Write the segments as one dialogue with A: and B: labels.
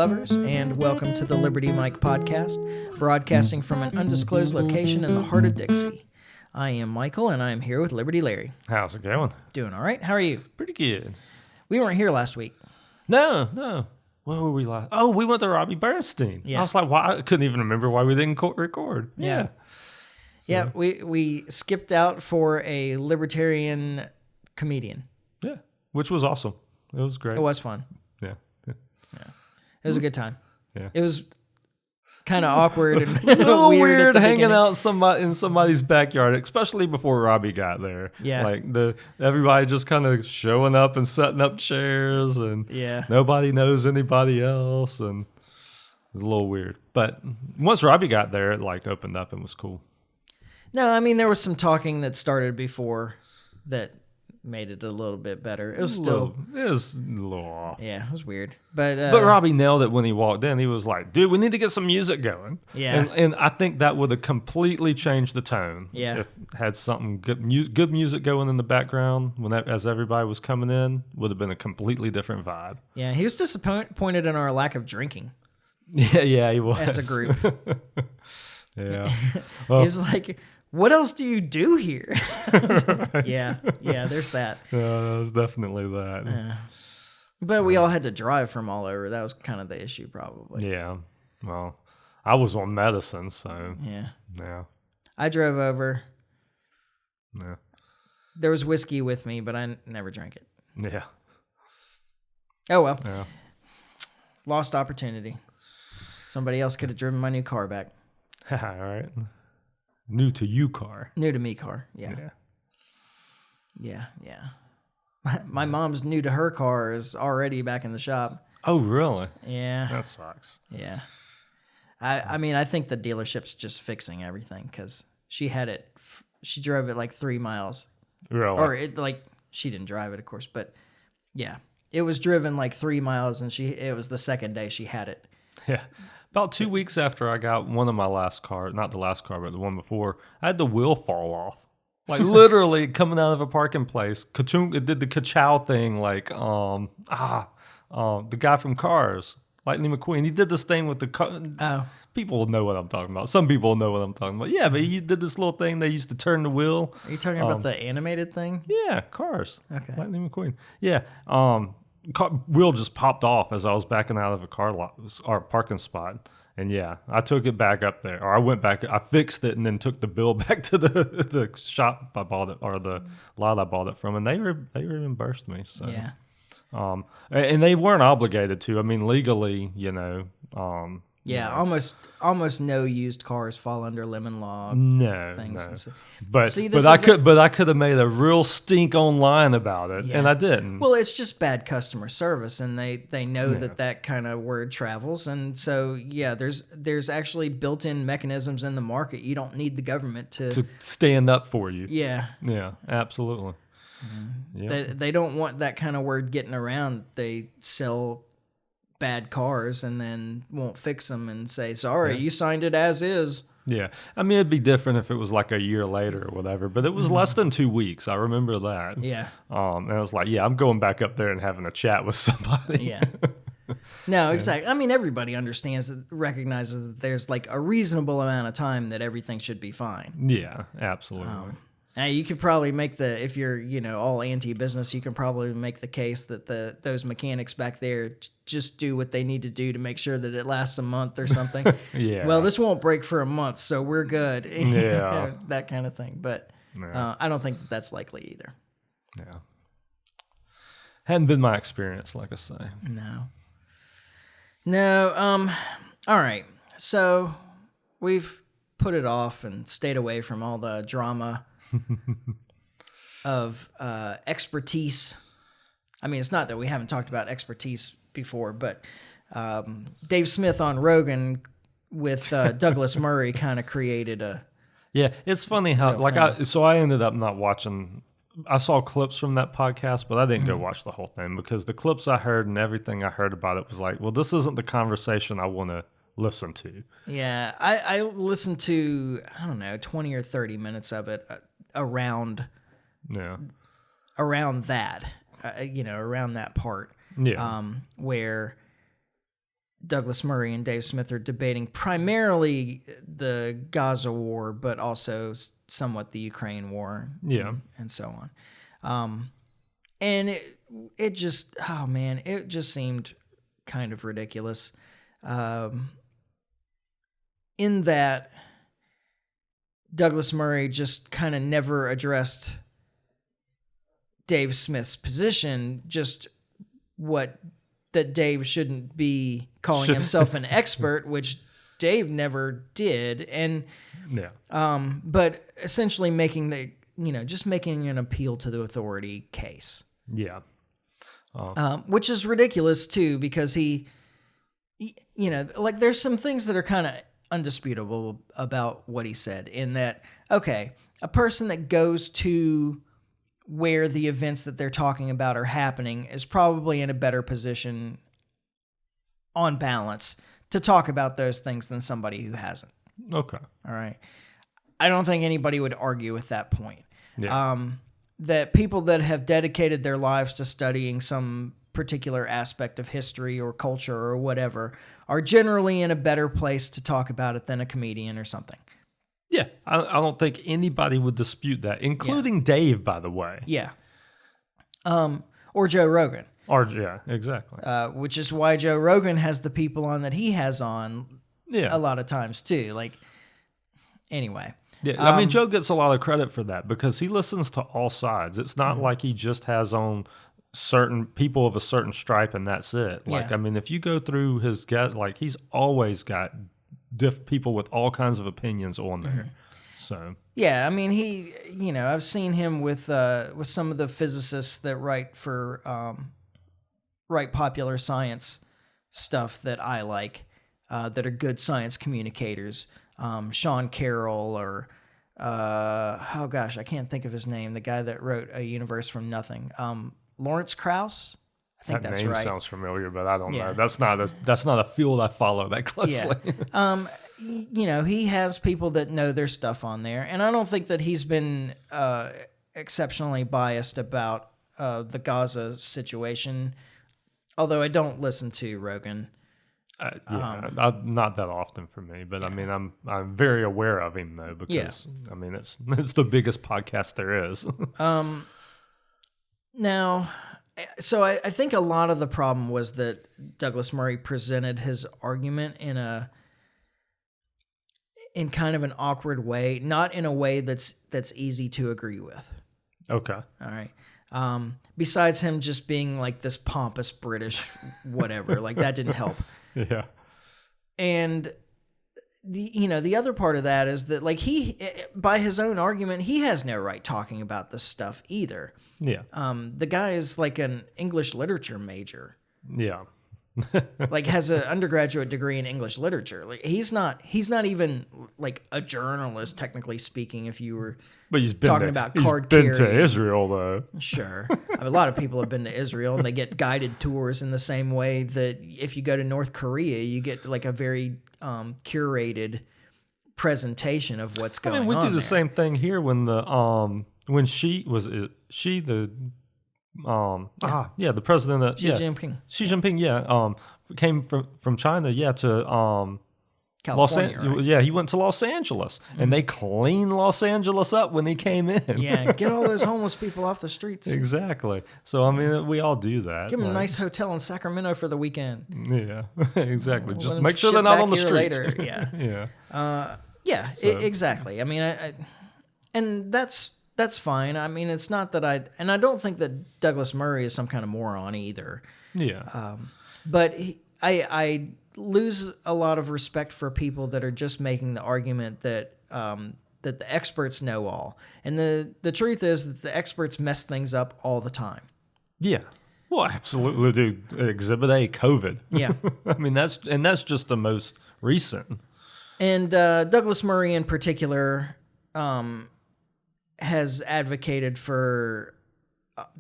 A: lovers, and welcome to the Liberty Mike podcast, broadcasting from an undisclosed location in the heart of Dixie. I am Michael, and I am here with Liberty Larry.
B: How's it going?
A: Doing all right. How are you?
B: Pretty good.
A: We weren't here last week.
B: No. Where were we last? Oh, we went to Robbie Bernstein.
A: Yeah.
B: I was like, why? I couldn't even remember why we didn't record.
A: Yeah. Yeah, we skipped out for a libertarian comedian.
B: Yeah, which was awesome. It was great.
A: It was fun.
B: Yeah.
A: It was a good time.
B: Yeah.
A: It was kind of awkward and
B: A little weird
A: at the
B: hanging
A: beginning.
B: out in somebody's backyard, especially before Robbie got there.
A: Yeah.
B: Like everybody just kind of showing up and setting up chairs, and
A: Yeah.
B: nobody knows anybody else, and it was a little weird. But once Robbie got there, it like opened up and was cool.
A: No, I mean, there was some talking that started before that made it a little bit better. It was still...
B: It was a little off.
A: Yeah, it was weird. But
B: Robbie nailed it when he walked in. He was like, dude, we need to get some music going.
A: Yeah.
B: And I think that would have completely changed the tone.
A: Yeah.
B: If it had something good music going in the background as everybody was coming in, would have been a completely different vibe.
A: yeah, he was disappointed in our lack of drinking
B: Yeah, he was.
A: as a group.
B: Yeah. Well,
A: He's like, what else do you do here? Yeah, there's that.
B: it was definitely that.
A: But we all had to drive from all over. That was kind of the issue, probably.
B: Yeah. Well, I was on medicine, so
A: Yeah.
B: yeah.
A: I drove over.
B: Yeah.
A: There was whiskey with me, but I never drank it.
B: Yeah.
A: Oh, well.
B: Yeah.
A: Lost opportunity. Somebody else could have driven my new car back.
B: All right. New to you car.
A: New to me car. Yeah. My mom's new to her car is already back in the shop.
B: Oh, really?
A: Yeah.
B: That sucks.
A: Yeah. I mean, I think the dealership's just fixing everything because she drove it like 3 miles.
B: Really?
A: Or she didn't drive it, of course, but yeah. It was driven like 3 miles and it was the second day she had it.
B: Yeah. About 2 weeks after I got one of my last car, not the last car, but the one before, I had the wheel fall off. Like literally coming out of a parking place. Ka-chung, it did the ka-chow thing like, the guy from Cars, Lightning McQueen. He did this thing with the car.
A: Oh.
B: People will know what I'm talking about. Some people know what I'm talking about. Yeah, but he did this little thing. They used to turn the wheel.
A: Are you talking about the animated thing?
B: Yeah, Cars.
A: Okay.
B: Lightning McQueen. Yeah. Wheel just popped off as I was backing out of a car lot or parking spot, and yeah, I took it back up there, or I went back, I fixed it, and then took the bill back to the shop I bought it, or the lot I bought it from, and they reimbursed me. So
A: Yeah.
B: And they weren't obligated to. I mean, legally,
A: Yeah, almost no used cars fall under lemon law
B: no,
A: things.
B: no.
A: And so-
B: But
A: See,
B: I could have made a real stink online about it,
A: Yeah.
B: and I didn't.
A: Well, it's just bad customer service, and they know that kind of word travels, and so yeah, there's actually built-in mechanisms in the market. You don't need the government
B: to stand up for you.
A: Yeah,
B: Yeah, absolutely. Yeah.
A: they don't want that kind of word getting around. They sell bad cars and then won't fix them and say, sorry, you signed it as is.
B: Yeah. I mean, it'd be different if it was like a year later or whatever, but it was less than 2 weeks. I remember that.
A: Yeah.
B: And I was like, yeah, I'm going back up there and having a chat with somebody.
A: Yeah. No, exactly. I mean, everybody recognizes that there's like a reasonable amount of time that everything should be fine.
B: Yeah, absolutely.
A: Now you could probably make if you're, all anti-business, you can probably make the case that those mechanics back there just do what they need to do to make sure that it lasts a month or something.
B: Yeah.
A: Well, this won't break for a month, so we're good.
B: Yeah.
A: That kind of thing. But I don't think that's likely either.
B: Yeah. Hadn't been my experience, like I say.
A: No. All right. So we've put it off and stayed away from all the drama of expertise. I mean, it's not that we haven't talked about expertise before, but Dave Smith on Rogan with Douglas Murray kind of created a...
B: Yeah, it's funny how, I ended up not watching... I saw clips from that podcast, but I didn't go watch the whole thing because the clips I heard and everything I heard about it was like, well, this isn't the conversation I want to listen to.
A: Yeah, I listened to, 20 or 30 minutes of it around that, around that part.
B: Yeah.
A: Where Douglas Murray and Dave Smith are debating primarily the Gaza war, but also somewhat the Ukraine war, and so on. And it just, oh man, it just seemed kind of ridiculous. In that Douglas Murray just kind of never addressed Dave Smith's position, just that Dave shouldn't be calling himself an expert, which Dave never did. And, but essentially making just making an appeal to the authority case.
B: Yeah.
A: Which is ridiculous too, because he, like there's some things that are kind of undisputable about what he said, in that, okay, a person that goes to where the events that they're talking about are happening is probably in a better position on balance to talk about those things than somebody who hasn't.
B: Okay.
A: All right. I don't think anybody would argue with that point.
B: Yeah.
A: That people that have dedicated their lives to studying some particular aspect of history or culture or whatever are generally in a better place to talk about it than a comedian or something.
B: Yeah, I don't think anybody would dispute that, including Dave, by the way.
A: Yeah. Or Joe Rogan.
B: Yeah, exactly.
A: Which is why Joe Rogan has the people on that he has on
B: a
A: lot of times too. Like, anyway.
B: Yeah, I mean, Joe gets a lot of credit for that because he listens to all sides. It's not like he just has on certain people of a certain stripe and that's it. Like, I mean, if you go through his he's always got people with all kinds of opinions on there. So
A: yeah, I mean, he, I've seen him with some of the physicists that write popular science stuff that I like, that are good science communicators. Sean Carroll or, oh gosh, I can't think of his name. The guy that wrote A Universe from Nothing. Lawrence Krauss. I think that's right.
B: That name sounds familiar, but I don't know. That's not a field I follow that closely.
A: Yeah. He has people that know their stuff on there, and I don't think that he's been exceptionally biased about the Gaza situation. Although I don't listen to Rogan.
B: Not that often for me, but I mean, I'm very aware of him though, because I mean, it's the biggest podcast there is.
A: Now, so I think a lot of the problem was that Douglas Murray presented his argument in kind of an awkward way, not in a way that's easy to agree with.
B: Okay.
A: All right. Besides him just being like this pompous British whatever, like that didn't help.
B: Yeah.
A: And the other part of that is that, like, he, by his own argument, he has no right talking about this stuff either.
B: Yeah.
A: The guy is like an English literature major.
B: Yeah.
A: Like, has an undergraduate degree in English literature. Like, he's not even like a journalist, technically speaking, if you were talking about card carrying.
B: He's been to Israel, though.
A: Sure. I mean, a lot of people have been to Israel, and they get guided tours in the same way that if you go to North Korea, you get like a very curated presentation of what's going on.
B: I mean, we do the
A: there.
B: same thing here when the when the president of
A: Xi Jinping.
B: Xi Jinping, came from China, to
A: California, right?
B: Yeah, he went to Los Angeles, and they cleaned Los Angeles up when he came in.
A: Yeah, get all those homeless people off the streets.
B: Exactly. So, I mean, we all do that.
A: Give them a nice hotel in Sacramento for the weekend.
B: Yeah, exactly.
A: We'll
B: Just make sure they're not on the streets.
A: Later. Yeah.
B: Yeah.
A: Exactly. I mean, and that's fine. I mean, it's not that I don't think that Douglas Murray is some kind of moron either.
B: Yeah.
A: But I lose a lot of respect for people that are just making the argument that that the experts know all. And the truth is that the experts mess things up all the time.
B: Yeah. Well, absolutely, dude. Exhibit A, COVID.
A: Yeah.
B: I mean, that's just the most recent.
A: And Douglas Murray in particular has advocated for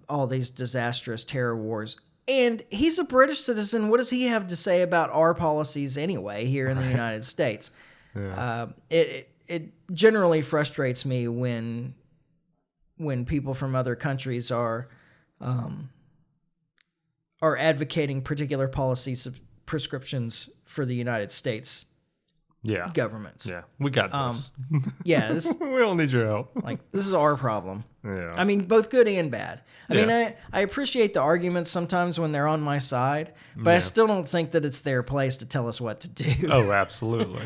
A: all these disastrous terror wars. And he's a British citizen. What does he have to say about our policies anyway here in the United States?
B: Yeah.
A: It generally frustrates me when people from other countries are advocating particular policies prescriptions for the United States
B: Yeah.
A: governments.
B: Yeah. We got this.
A: Yeah, this,
B: We don't need your help.
A: like this is our problem.
B: Yeah.
A: I mean, both good and bad. I mean,
B: Yeah.
A: I appreciate the arguments sometimes when they're on my side, but I still don't think that it's their place to tell us what to do.
B: Oh, absolutely.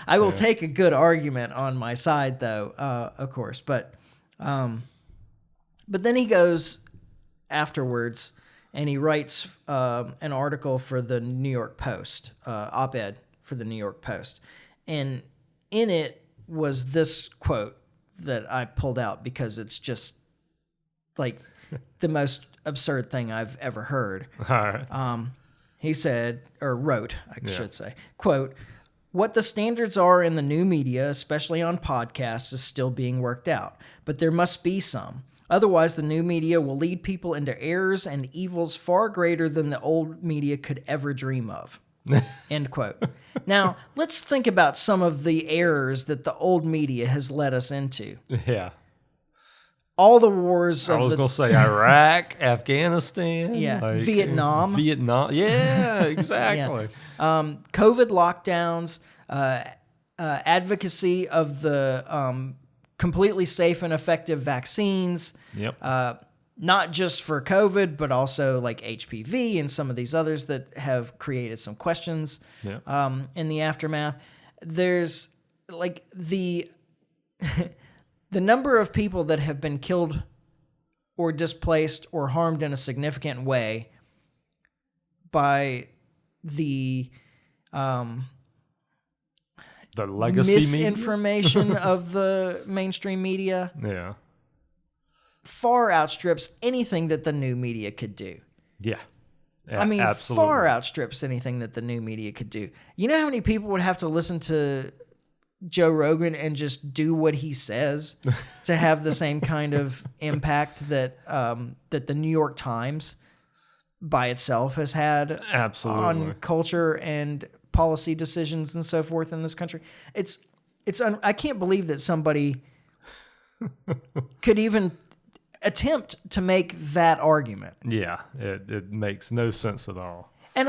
A: I will take a good argument on my side, though, of course. But then he goes afterwards and he writes an article for the New York Post, op-ed for the New York Post. And in it was this quote that I pulled out because it's just like the most absurd thing I've ever heard.
B: All right.
A: He said, or wrote, I should say, quote, "What the standards are in the new media, especially on podcasts, is still being worked out, but there must be some. Otherwise, the new media will lead people into errors and evils far greater than the old media could ever dream of." End quote. Now, let's think about some of the errors that the old media has led us into.
B: Yeah.
A: All the wars
B: I
A: of
B: was going to say Iraq, Afghanistan.
A: Yeah, Vietnam.
B: Vietnam. Yeah, exactly.
A: COVID lockdowns, advocacy of the completely safe and effective vaccines,
B: Yep.
A: not just for COVID, but also like HPV and some of these others that have created some questions
B: Yep.
A: in the aftermath. There's like the the number of people that have been killed or displaced or harmed in a significant way by the
B: legacy
A: misinformation of the mainstream media
B: media.
A: far outstrips anything that the new media could do.
B: Yeah. Yeah.
A: I mean,
B: absolutely.
A: far outstrips anything that the new media could do. You know how many people would have to listen to Joe Rogan and just do what he says to have the same kind of impact that that the New York Times by itself has had
B: Absolutely.
A: on culture and policy decisions and so forth in this country? I can't believe that somebody could even attempt to make that argument.
B: Yeah, it makes no sense at all.
A: And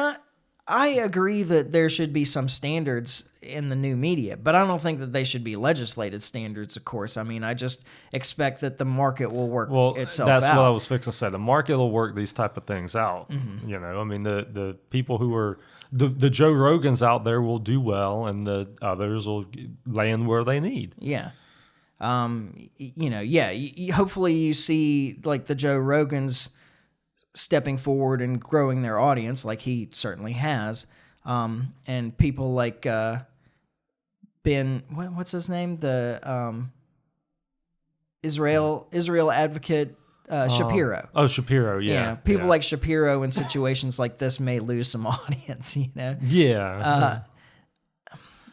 A: I agree that there should be some standards in the new media, but I don't think that they should be legislated standards, of course. I mean, I just expect that the market will work itself out.
B: That's what I was fixing to say. The market will work these type of things out.
A: Mm-hmm.
B: You know, I mean, the people who are the Joe Rogans out there will do well, and the others will land where they need.
A: Yeah. Hopefully you see like the Joe Rogans stepping forward and growing their audience like he certainly has. And people like Ben, what's his name? The Israel advocate Shapiro.
B: Oh, Shapiro, yeah.
A: People like Shapiro in situations like this may lose some audience, you know?
B: Yeah.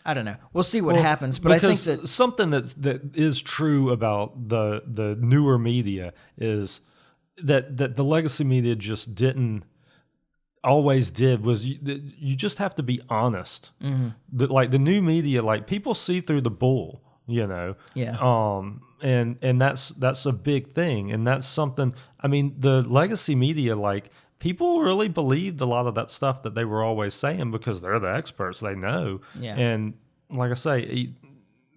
A: I don't know. We'll see what happens, but I think that
B: something that is true about the newer media is that the legacy media just didn't always did was you just have to be honest. Mm-hmm. Like the new media, like people see through the bull, you know.
A: Yeah.
B: And that's a big thing, and that's something. I mean, the legacy media, like people really believed a lot of that stuff that they were always saying because they're the experts, they know.
A: Yeah.
B: And like I say,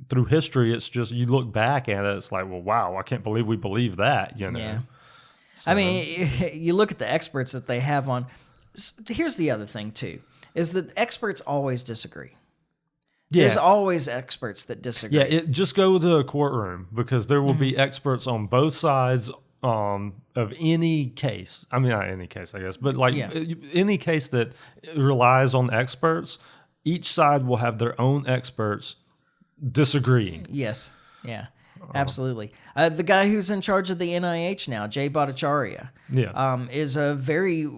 B: through history, it's just you look back at it, it's like, well, wow, I can't believe we believe that, you know.
A: Yeah.
B: So,
A: I mean, you look at the experts that they have on. Here's the other thing too: is that experts always disagree.
B: yeah.
A: There's always experts that disagree.
B: Yeah, just go to a courtroom because there will be experts on both sides of any case. I mean, not any case, I guess, but like any case that relies on experts, each side will have their own experts disagreeing.
A: Yes. Yeah. Absolutely. The guy who's in charge of the NIH now, Jay Bhattacharya, is a very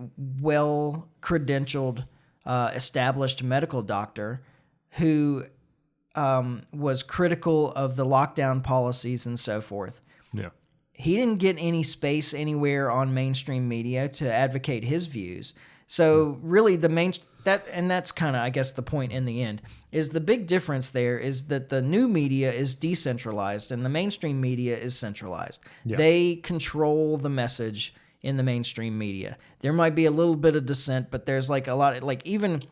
A: well credentialed, established medical doctor who was critical of the lockdown policies and so forth.
B: Yeah.
A: He didn't get any space anywhere on mainstream media to advocate his views. So really that's kind of, I guess, the point in the end, is the big difference there is that the new media is decentralized and the mainstream media is centralized. Yeah. They control the message in the mainstream media. There might be a little bit of dissent, but there's like a lot, like even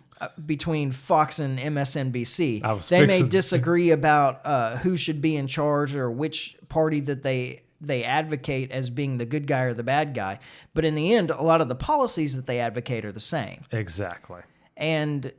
A: between Fox and MSNBC.
B: I was
A: They may
B: fixing-
A: disagree about who should be in charge or which party that they advocate as being the good guy or the bad guy. But in the end, a lot of the policies that they advocate are the same.
B: Exactly.
A: And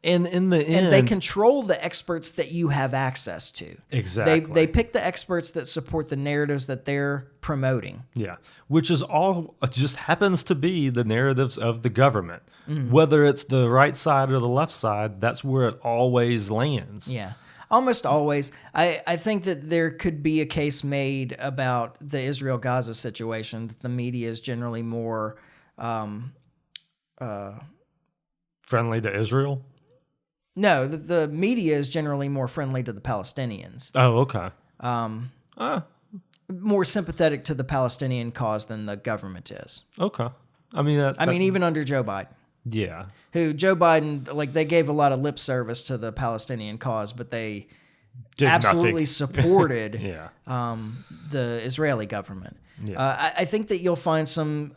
B: in the end,
A: and they control the experts that you have access to.
B: Exactly.
A: They pick the experts that support the narratives that they're promoting.
B: Yeah, which is all just happens to be the narratives of the government.
A: Mm-hmm.
B: Whether it's the right side or the left side, that's where it always lands.
A: Yeah. Almost always. I think that there could be a case made about the Israel-Gaza situation, that the media is generally more
B: Friendly to Israel?
A: no, the media is generally more friendly to the Palestinians.
B: Oh, okay.
A: More sympathetic to the Palestinian cause than the government is.
B: Okay. I mean,
A: Even under Joe Biden.
B: yeah.
A: Who Joe Biden, like, they gave a lot of lip service to the Palestinian cause, but they
B: Did
A: absolutely
B: nothing.
A: supported
B: Yeah.
A: the Israeli government.
B: Yeah.
A: I think that you'll find some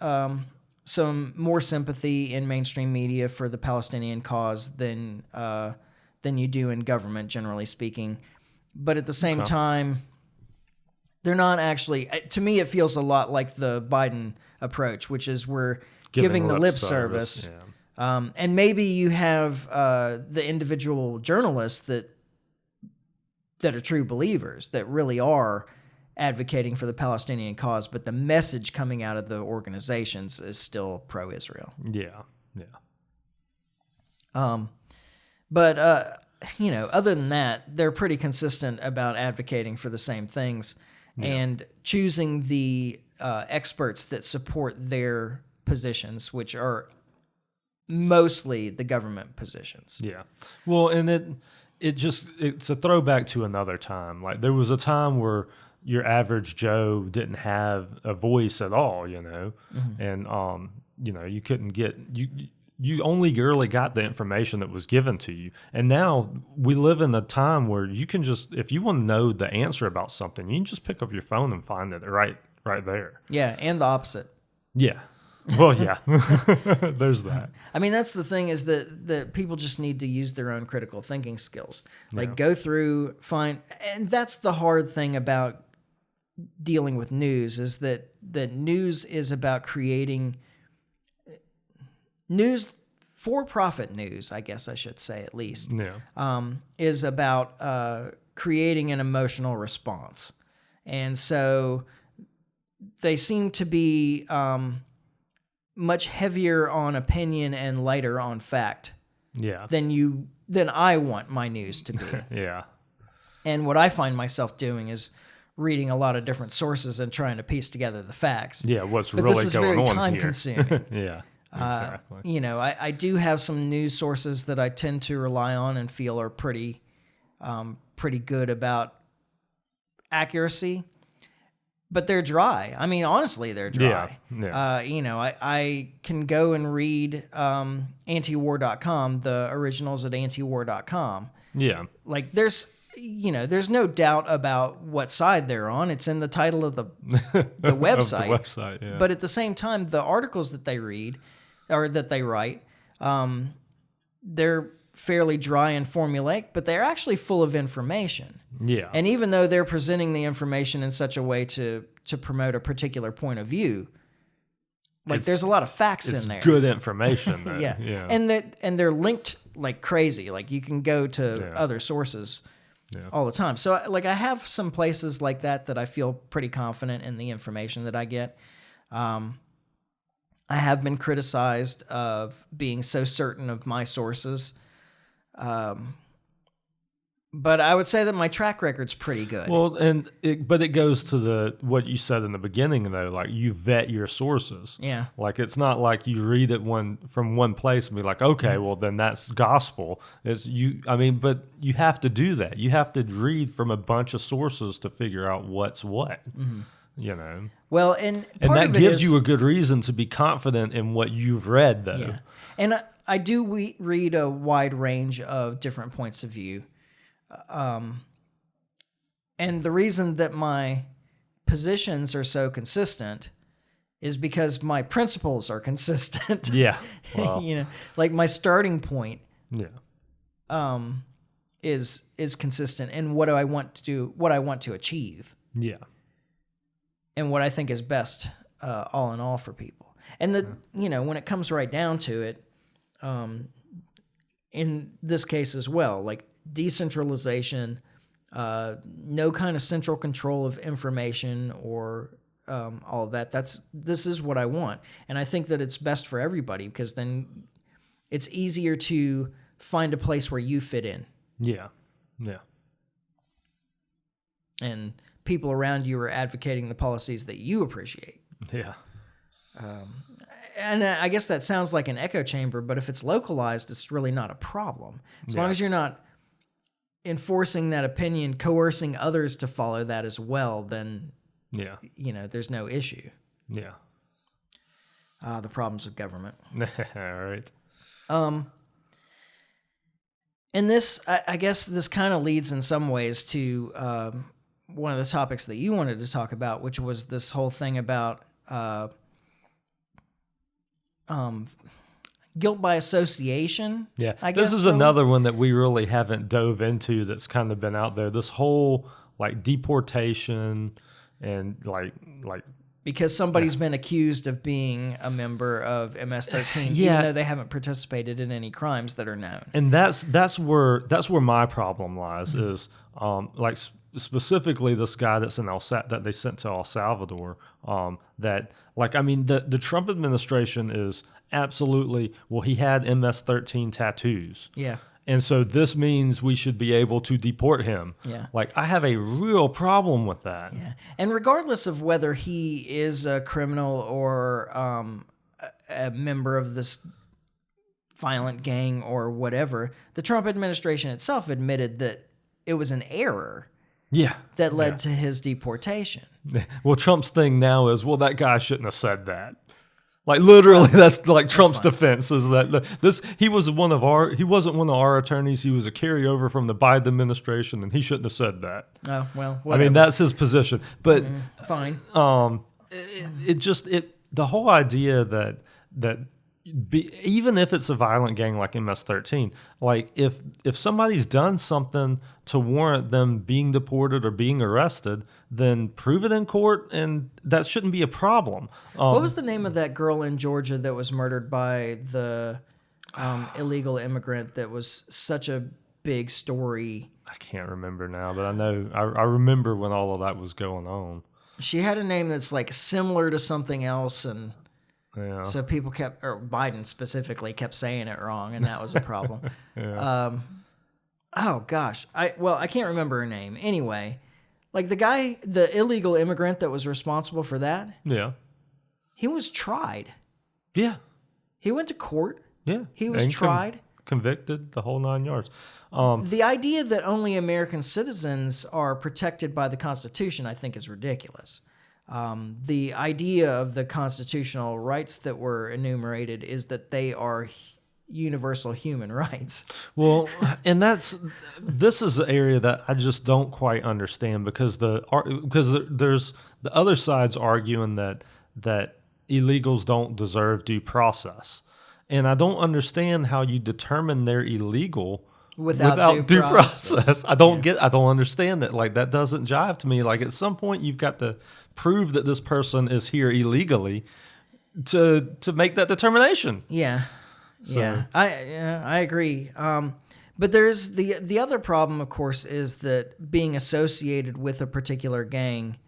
A: more sympathy in mainstream media for the Palestinian cause than you do in government, generally speaking. But at the same time, they're not actually. To me, it feels a lot like the Biden approach, which is we're giving the lip service.
B: Yeah.
A: And maybe you have the individual journalists that are true believers, that really are advocating for the Palestinian cause, but the message coming out of the organizations is still pro-Israel.
B: Yeah. Yeah.
A: But other than that, they're pretty consistent about advocating for the same things and choosing the experts that support their positions, which are mostly the government positions.
B: Yeah. Well, and it's a throwback to another time. Like, there was a time where your average Joe didn't have a voice at all,
A: Mm-hmm.
B: and you couldn't get you only really got the information that was given to you. And now we live in a time where you can just, if you want to know the answer about something, you can just pick up your phone and find it right there.
A: Yeah, and the opposite.
B: Yeah. Well, yeah. There's that.
A: I mean, that's the thing, is that people just need to use their own critical thinking skills. Like, go through, find, and that's the hard thing about dealing with news, is that news is about creating news, for-profit news, I guess I should say, at least, is about creating an emotional response. And so they seem to be much heavier on opinion and lighter on fact than I want my news to be.
B: Yeah.
A: And what I find myself doing is reading a lot of different sources and trying to piece together the facts.
B: Yeah, what's
A: but
B: really
A: this is
B: going
A: very
B: on
A: time
B: here.
A: consuming.
B: Yeah, exactly.
A: I do have some news sources that I tend to rely on and feel are pretty good about accuracy, but they're dry. I mean, honestly, they're dry.
B: Yeah.
A: I can go and read antiwar.com, the originals at antiwar.com.
B: Yeah.
A: Like, there's no doubt about what side they're on. It's in the title of the website.
B: Of the website, yeah.
A: But at the same time, the articles that they read or that they write, they're fairly dry and formulaic, but they're actually full of information.
B: Yeah.
A: And even though they're presenting the information in such a way to promote a particular point of view, there's a lot of facts in there.
B: It's good information, though.
A: Yeah.
B: Yeah.
A: And they're linked like crazy. Like, you can go to other sources all the time. So, like, I have some places like that I feel pretty confident in the information that I get. I have been criticized of being so certain of my sources. But I would say that my track record's pretty good.
B: Well, but it goes to what you said in the beginning, though. Like, you vet your sources.
A: Yeah.
B: Like, it's not like you read it from one place and be like, okay, well, then that's gospel. But you have to do that. You have to read from a bunch of sources to figure out what's what. Mm-hmm.
A: Well, and
B: that gives you a good reason to be confident in what you've read, though.
A: Yeah. And I do read a wide range of different points of view. And the reason that my positions are so consistent is because my principles are consistent.
B: Yeah. Well,
A: You know, like my starting point
B: yeah.
A: is consistent in what do I want to do, what I want to achieve,
B: Yeah.
A: and what I think is best, all in all for people. And you know, when it comes right down to it, in this case as well, like decentralization, no kind of central control of information or all of that. This is what I want, and I think that it's best for everybody because then it's easier to find a place where you fit in,
B: Yeah. Yeah.
A: and people around you are advocating the policies that you appreciate.
B: Yeah.
A: And I guess that sounds like an echo chamber, but if it's localized, it's really not a problem. As long as you're not enforcing that opinion, coercing others to follow that as well, then,
B: Yeah.
A: you know, there's no issue.
B: Yeah.
A: The problems of government.
B: All right.
A: And this, I guess this kind of leads in some ways to one of the topics that you wanted to talk about, which was this whole thing about guilt by association.
B: Yeah,
A: I
B: this
A: guess
B: is
A: really.
B: another one that we really haven't dove into. That's kind of been out there. This whole like deportation and like
A: Because somebody's been accused of being a member of MS-13,
B: Yeah.
A: even though they haven't participated in any crimes that are known.
B: and that's where my problem lies. Is like specifically this guy that's in that they sent to El Salvador. That like I mean the Trump administration is absolutely he had MS-13 tattoos.
A: Yeah.
B: And so this means we should be able to deport him.
A: Yeah.
B: Like, I have a real problem with that.
A: Yeah. And regardless of whether he is a criminal or a member of this violent gang or whatever, the Trump administration itself admitted that it was an error
B: Yeah.
A: that led to his deportation.
B: Well, Trump's thing now is, that guy shouldn't have said that. Like literally, that's like Trump's defense is that he wasn't one of our attorneys. He was a carryover from the Biden administration, and he shouldn't have said that.
A: Oh well, whatever.
B: I mean, that's his position. But
A: Fine.
B: the whole idea that even if it's a violent gang like MS-13, like if somebody's done something to warrant them being deported or being arrested, then prove it in court, and that shouldn't be a problem.
A: What was the name of that girl in Georgia that was murdered by the illegal immigrant that was such a big story?
B: I can't remember now, but I know I remember when all of that was going on.
A: She had a name that's like similar to something else, and
B: Yeah.
A: so people or Biden specifically kept saying it wrong, and that was a problem. Oh gosh, I can't remember her name. Anyway, like the illegal immigrant that was responsible for that,
B: Yeah.
A: he was tried.
B: Yeah.
A: He went to court.
B: Yeah.
A: He was
B: And
A: tried.
B: convicted, the whole 9 yards.
A: The idea that only American citizens are protected by the Constitution, I think, is ridiculous. The idea of the constitutional rights that were enumerated is that they are universal human rights.
B: Well, and this is an area that I just don't quite understand because there's the other side's arguing that illegals don't deserve due process, and I don't understand how you determine they're illegal without due process. I don't understand that. Like that doesn't jive to me. Like at some point you've got to prove that this person is here illegally to make that determination.
A: Yeah. Yeah, I agree. But there's the other problem, of course, is that being associated with a particular gang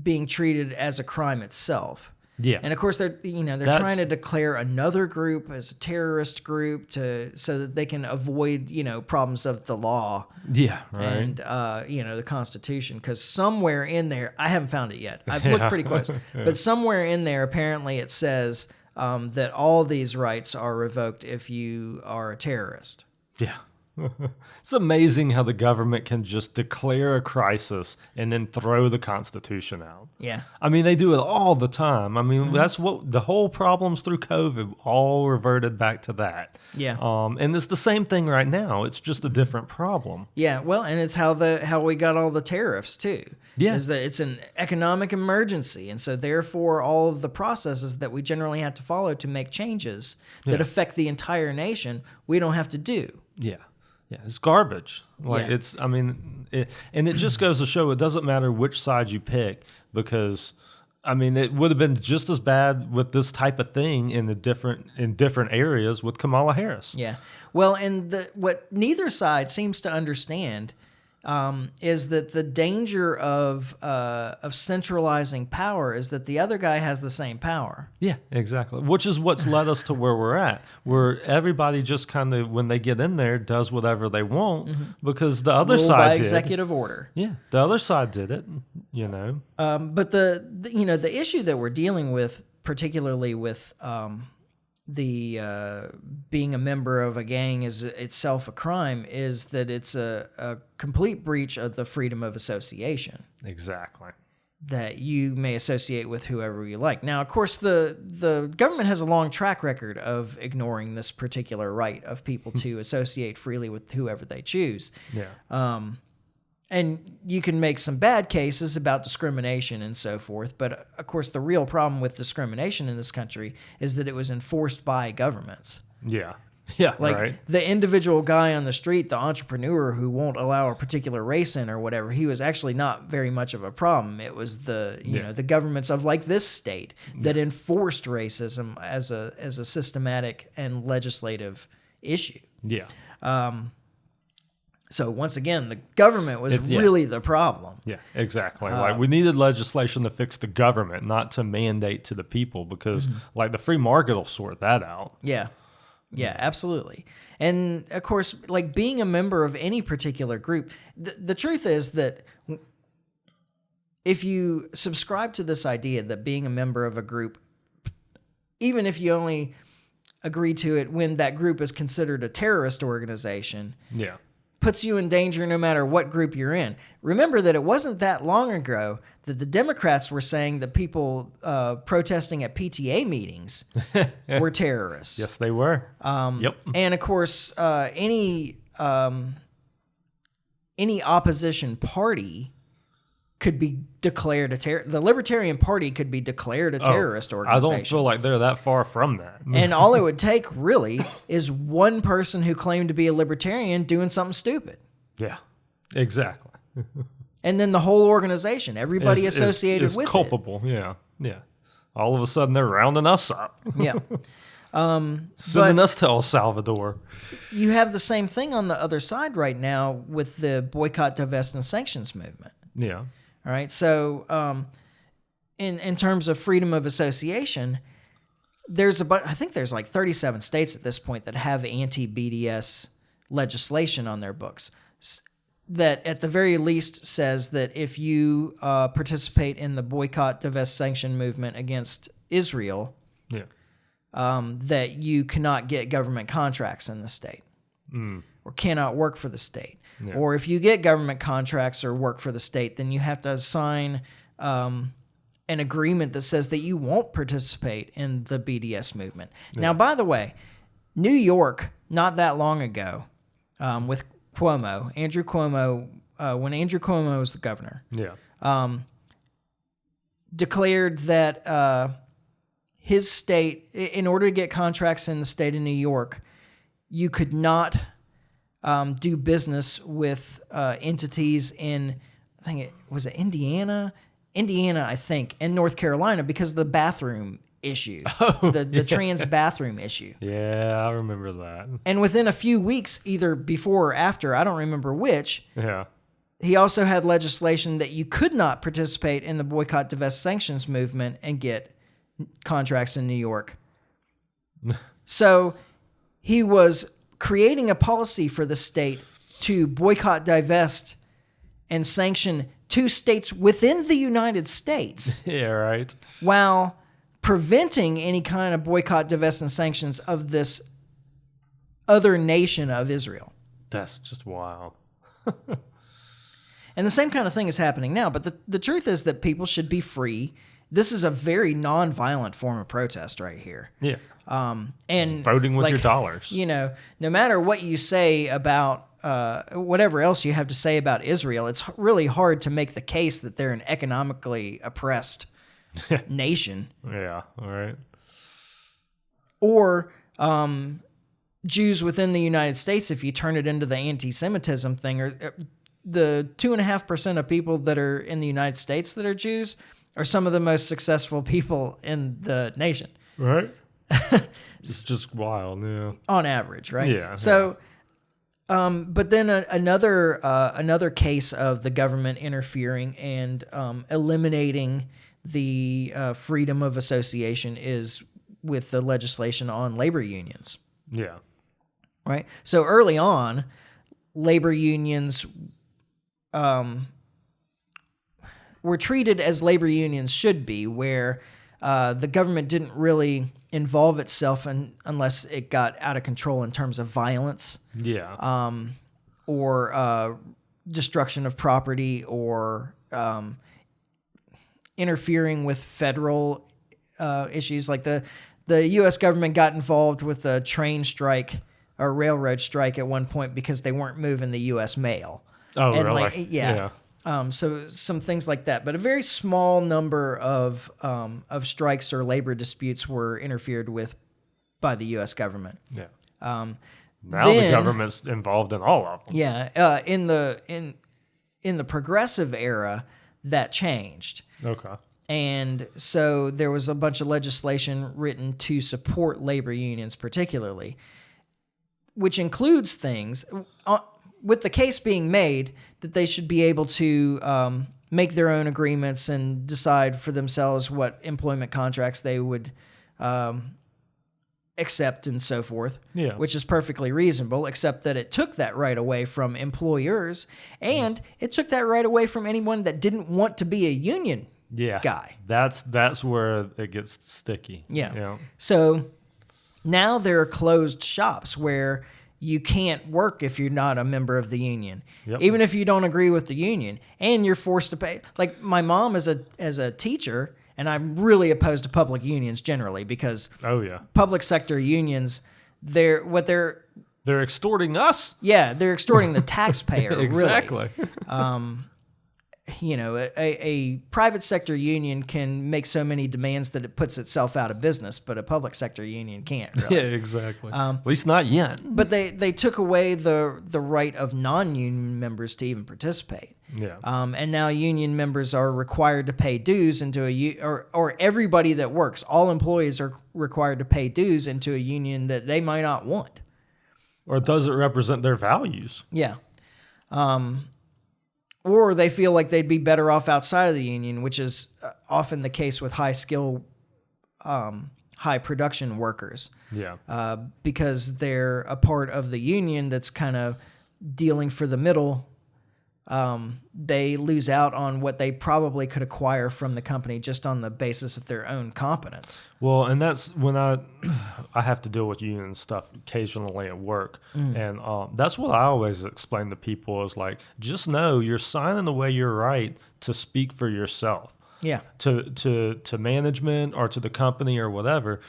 A: being treated as a crime itself.
B: Yeah.
A: And of course they're trying to declare another group as a terrorist group so that they can avoid, problems of the law.
B: Yeah, right.
A: And the Constitution, because somewhere in there, I haven't found it yet. I've looked pretty close, but somewhere in there apparently it says that all these rights are revoked if you are a terrorist.
B: Yeah. It's amazing how the government can just declare a crisis and then throw the Constitution out.
A: Yeah.
B: I mean, they do it all the time. I mean, that's what the whole problems through COVID all reverted back to that.
A: Yeah.
B: And it's the same thing right now. It's just a different problem.
A: Yeah, well, and it's how we got all the tariffs too.
B: Yeah.
A: Is that it's an economic emergency, and so therefore all of the processes that we generally have to follow to make changes that affect the entire nation, we don't have to do.
B: Yeah. Yeah, it's garbage. Like
A: Yeah.
B: it's, I mean, and it just goes to show it doesn't matter which side you pick, because I mean, it would have been just as bad with this type of thing in different areas with Kamala Harris.
A: Yeah. Well, and what neither side seems to understand is that the danger of centralizing power is that the other guy has the same power.
B: Yeah, exactly. Which is what's led us to where we're at, where everybody just kind of, when they get in there, does whatever they want because the other
A: Rule
B: side
A: by
B: did.
A: executive order.
B: Yeah, the other side did it. You know.
A: But the issue that we're dealing with, particularly with the being a member of a gang is itself a crime, is that it's a complete breach of the freedom of association.
B: Exactly.
A: That you may associate with whoever you like. Now, of course, the government has a long track record of ignoring this particular right of people to associate freely with whoever they choose.
B: Yeah.
A: And you can make some bad cases about discrimination and so forth, but of course the real problem with discrimination in this country is that it was enforced by governments.
B: Yeah. Yeah,
A: Like
B: right.
A: the individual guy on the street, the entrepreneur who won't allow a particular race in or whatever, he was actually not very much of a problem. It was the the governments of like this state that enforced racism as a systematic and legislative issue.
B: Yeah.
A: So once again, the government was really the problem.
B: Yeah, exactly. Like we needed legislation to fix the government, not to mandate to the people, because like the free market will sort that out.
A: Yeah. Yeah, absolutely. And of course, like being a member of any particular group, the truth is that if you subscribe to this idea that being a member of a group, even if you only agree to it when that group is considered a terrorist organization,
B: Yeah.
A: puts you in danger no matter what group you're in. Remember that it wasn't that long ago that the Democrats were saying that people protesting at PTA meetings were terrorists.
B: Yes, they were. Yep.
A: And of course, any opposition party could be declared the Libertarian Party could be declared a terrorist
B: I
A: organization.
B: don't feel like they're that far from that.
A: And all it would take really is one person who claimed to be a libertarian doing something stupid.
B: Yeah, exactly.
A: And then the whole organization, everybody associated
B: is
A: with
B: culpable. Yeah, yeah. All of a sudden, they're rounding us up.
A: it. Yeah.
B: Sending us to El Salvador.
A: You have the same thing on the other side right now with the boycott, divest, and sanctions movement.
B: Yeah.
A: All right. So, in terms of freedom of association, I think there's like 37 states at this point that have anti-BDS legislation on their books that at the very least says that if you participate in the boycott, divest, sanction movement against Israel,
B: Yeah.
A: that you cannot get government contracts in the state or cannot work for the state.
B: Yeah.
A: Or if you get government contracts or work for the state, then you have to sign an agreement that says that you won't participate in the BDS movement.
B: Yeah.
A: Now, by the way, New York, not that long ago, with Cuomo, Andrew Cuomo, when Andrew Cuomo was the governor,
B: Yeah.
A: declared that his state, in order to get contracts in the state of New York, you could not do business with entities in, I think it was Indiana, I think, and North Carolina because of the bathroom issue, the trans bathroom issue.
B: Yeah, I remember that.
A: And within a few weeks, either before or after, I don't remember which,
B: Yeah.
A: he also had legislation that you could not participate in the boycott, divest, sanctions movement and get contracts in New York. So he was creating a policy for the state to boycott, divest, and sanction 2 states within the United States
B: Yeah, right.
A: while preventing any kind of boycott, divest, and sanctions of this other nation of Israel.
B: That's just wild.
A: And the same kind of thing is happening now. But the truth is that people should be free. This is a very non-violent form of protest right here.
B: Yeah.
A: And
B: Voting with your dollars.
A: You know, no matter what you say about whatever else you have to say about Israel, it's really hard to make the case that they're an economically oppressed nation.
B: Yeah. All right.
A: Or Jews within the United States, if you turn it into the anti-Semitism thing, or the 2.5% of people that are in the United States that are Jews are some of the most successful people in the nation.
B: Right. It's just wild, yeah.
A: On average, right?
B: Yeah.
A: So, but then another case of the government interfering and eliminating the freedom of association is with the legislation on labor unions.
B: Yeah.
A: Right. So early on, labor unions were treated as labor unions should be, where the government didn't really involve itself unless it got out of control in terms of violence.
B: Yeah.
A: Or destruction of property, or interfering with federal issues. Like the U.S. government got involved with a train strike or railroad strike at one point because they weren't moving the U.S. mail.
B: Oh,
A: and
B: really?
A: Yeah. So some things like that, but a very small number of strikes or labor disputes were interfered with by the U.S. government.
B: Yeah.
A: Now
B: the government's involved in all of them.
A: Yeah. In the progressive era, that changed.
B: Okay.
A: And so there was a bunch of legislation written to support labor unions particularly, which includes things, with the case being made that they should be able to make their own agreements and decide for themselves what employment contracts they would accept and so forth, which is perfectly reasonable, except that it took that right away from employers, and it took that right away from anyone that didn't want to be a union guy.
B: That's where it gets sticky.
A: Yeah. So now there are closed shops where you can't work if you're not a member of the union, even if you don't agree with the union, and you're forced to pay. Like my mom as a teacher, and I'm really opposed to public unions generally because public sector unions, they're
B: extorting us.
A: Yeah, they're extorting the taxpayer.
B: Exactly.
A: Really. A private sector union can make so many demands that it puts itself out of business, but a public sector union can't. Really.
B: Yeah, exactly. At least not yet.
A: But they took away the right of non-union members to even participate.
B: Yeah.
A: And now union members are required to pay dues into or everybody that works, all employees are required to pay dues into a union that they might not want.
B: Or does it represent their values?
A: Yeah. Or they feel like they'd be better off outside of the union, which is often the case with high skill, high production workers.
B: Yeah.
A: Because they're a part of the union that's kind of dealing for the middle. They lose out on what they probably could acquire from the company just on the basis of their own competence.
B: Well, and that's when I have to deal with union stuff occasionally at work. And that's what I always explain to people is like, just know you're signing away your right to speak for yourself.
A: Yeah.
B: To management or to the company or whatever.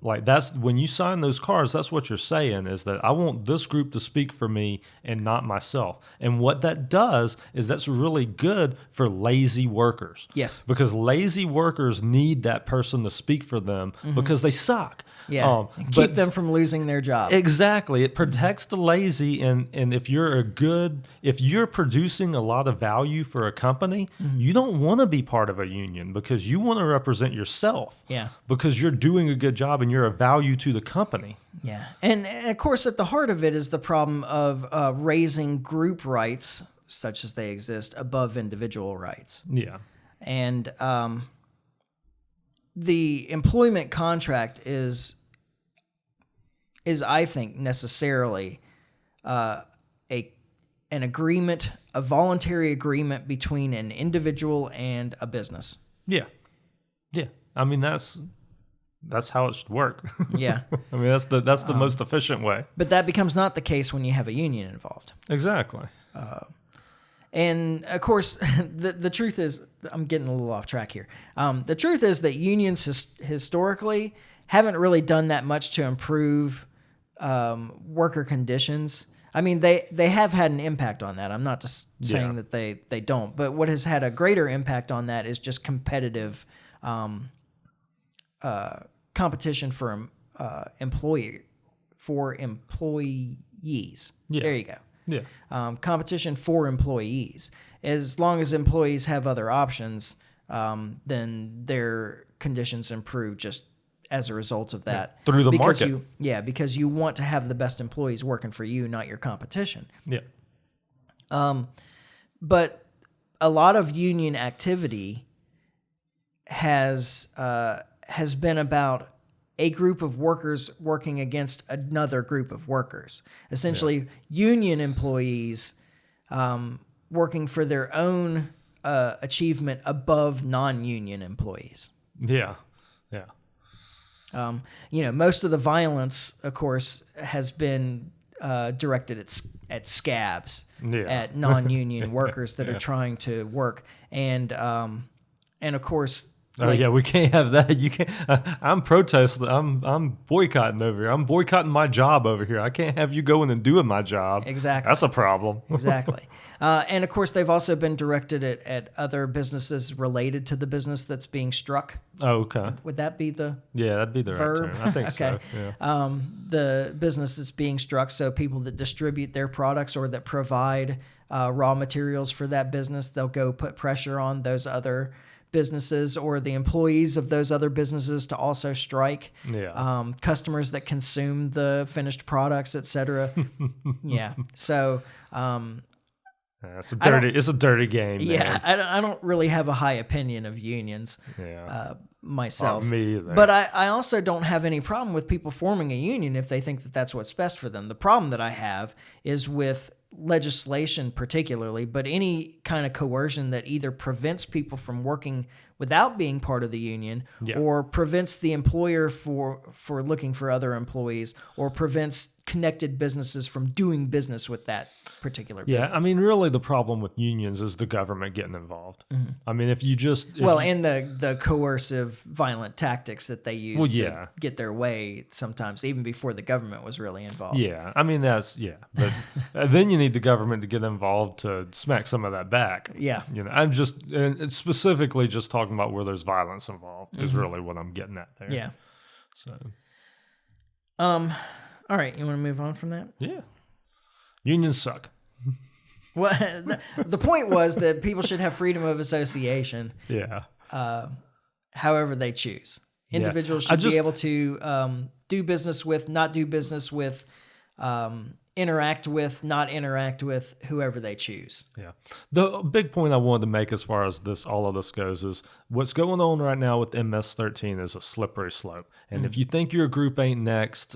B: Like that's when you sign those cards, that's what you're saying is that I want this group to speak for me and not myself. And what that does is that's really good for lazy workers.
A: Yes.
B: Because lazy workers need that person to speak for them because they suck.
A: Yeah. Keep them from losing their job.
B: Exactly. It protects the lazy. And if you're producing a lot of value for a company, you don't want to be part of a union because you want to represent yourself.
A: Yeah.
B: Because you're doing a good job and you're a value to the company.
A: Yeah. And of course, at the heart of it is the problem of raising group rights, such as they exist, above individual rights.
B: Yeah.
A: And the employment contract is I think necessarily an agreement, a voluntary agreement between an individual and a business.
B: Yeah. Yeah. I mean, that's That's how it should work.
A: Yeah.
B: I mean, that's the most efficient way.
A: But that becomes not the case when you have a union involved.
B: Exactly.
A: And of course, the truth is, I'm getting a little off track here. The truth is that unions historically haven't really done that much to improve worker conditions. I mean, they have had an impact on that. I'm not just saying that they don't. But what has had a greater impact on that is just competitive competition for employees.
B: Yeah.
A: There you go.
B: Yeah.
A: Competition for employees. As long as employees have other options, then their conditions improve just as a result of that.
B: Through the
A: because
B: market.
A: Because you want to have the best employees working for you, not your competition.
B: Yeah.
A: But a lot of union activity has been about a group of workers working against another group of workers. Essentially, union employees working for their own achievement above non-union employees.
B: Yeah. Yeah.
A: Most of the violence, of course, has been directed at scabs, at non-union workers that are trying to work, and of course.
B: We can't have that. You can't. I'm protesting. I'm boycotting over here. I'm boycotting my job over here. I can't have you going and doing my job.
A: Exactly.
B: That's a problem.
A: Exactly. And of course, they've also been directed at other businesses related to the business that's being struck.
B: Oh, okay.
A: Would that be the
B: that'd be the
A: verb?
B: right term. I think
A: Okay.
B: so. Yeah.
A: The business that's being struck, so people that distribute their products or that provide raw materials for that business, they'll go put pressure on those other businesses or the employees of those other businesses to also strike.
B: Yeah.
A: Customers that consume the finished products, etc. Yeah. So
B: it's a dirty game. Man.
A: Yeah, I don't really have a high opinion of unions myself.
B: Me either.
A: But I also don't have any problem with people forming a union if they think that that's what's best for them. The problem that I have is with legislation particularly, but any kind of coercion that either prevents people from working without being part of the union or prevents the employer for looking for other employees or prevents connected businesses from doing business with that particular business.
B: Yeah, I mean, really the problem with unions is the government getting involved. Mm-hmm. I mean,
A: and the coercive, violent tactics that they use to get their way sometimes, even before the government was really involved.
B: Yeah, I mean, but then you need the government to get involved to smack some of that back.
A: Yeah.
B: I'm just specifically just talking about where there's violence involved is really what I'm getting at there.
A: Yeah.
B: So.
A: All right, you want to move on from that?
B: Yeah. Unions suck.
A: Well, the point was that people should have freedom of association.
B: Yeah.
A: However they choose. Individuals should be able to do business with, not do business with, interact with, not interact with whoever they choose.
B: Yeah. The big point I wanted to make as far as all of this goes is what's going on right now with MS-13 is a slippery slope. And if you think your group ain't next,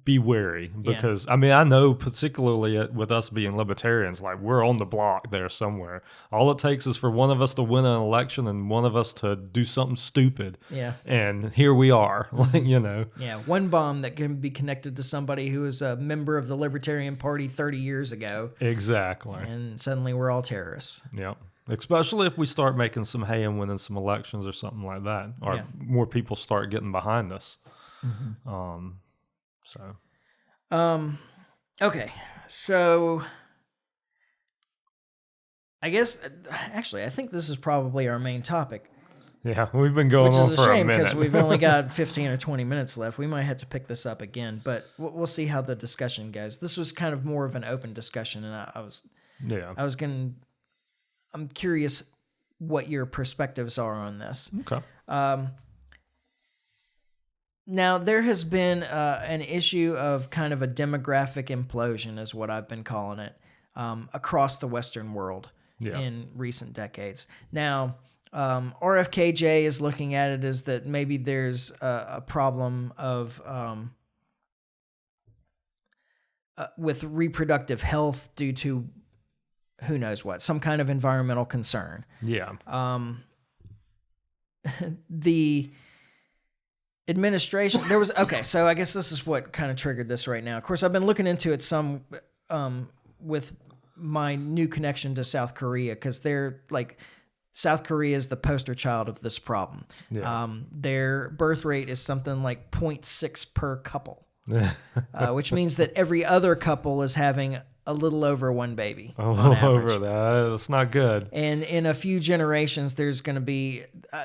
B: be wary because I mean, I know particularly with us being libertarians, like we're on the block there somewhere. All it takes is for one of us to win an election and one of us to do something stupid.
A: Yeah.
B: And here we are, like,
A: Yeah. One bomb that can be connected to somebody who was a member of the Libertarian Party 30 years ago.
B: Exactly.
A: And suddenly we're all terrorists.
B: Yep. Especially if we start making some hay and winning some elections or something like that, or more people start getting behind us. Mm-hmm.
A: Okay, so I guess actually I think this is probably our main topic.
B: Yeah, we've been going on for a minute.
A: Which is a shame because we've only got 15 or 20 minutes left. We might have to pick this up again, but we'll see how the discussion goes. This was kind of more of an open discussion, and I'm curious what your perspectives are on this.
B: Okay.
A: Now, there has been an issue of kind of a demographic implosion, is what I've been calling it, across the Western world in recent decades. Now, RFKJ is looking at it as that maybe there's a problem of with reproductive health due to who knows what, some kind of environmental concern.
B: Yeah.
A: administration. There was okay. So I guess this is what kind of triggered this right now. Of course, I've been looking into it some with my new connection to South Korea because they're like South Korea is the poster child of this problem.
B: Yeah.
A: Their birth rate is something like 0.6 per couple, which means that every other couple is having a little over one baby.
B: A little over that. That's not good.
A: And in a few generations, there's going to be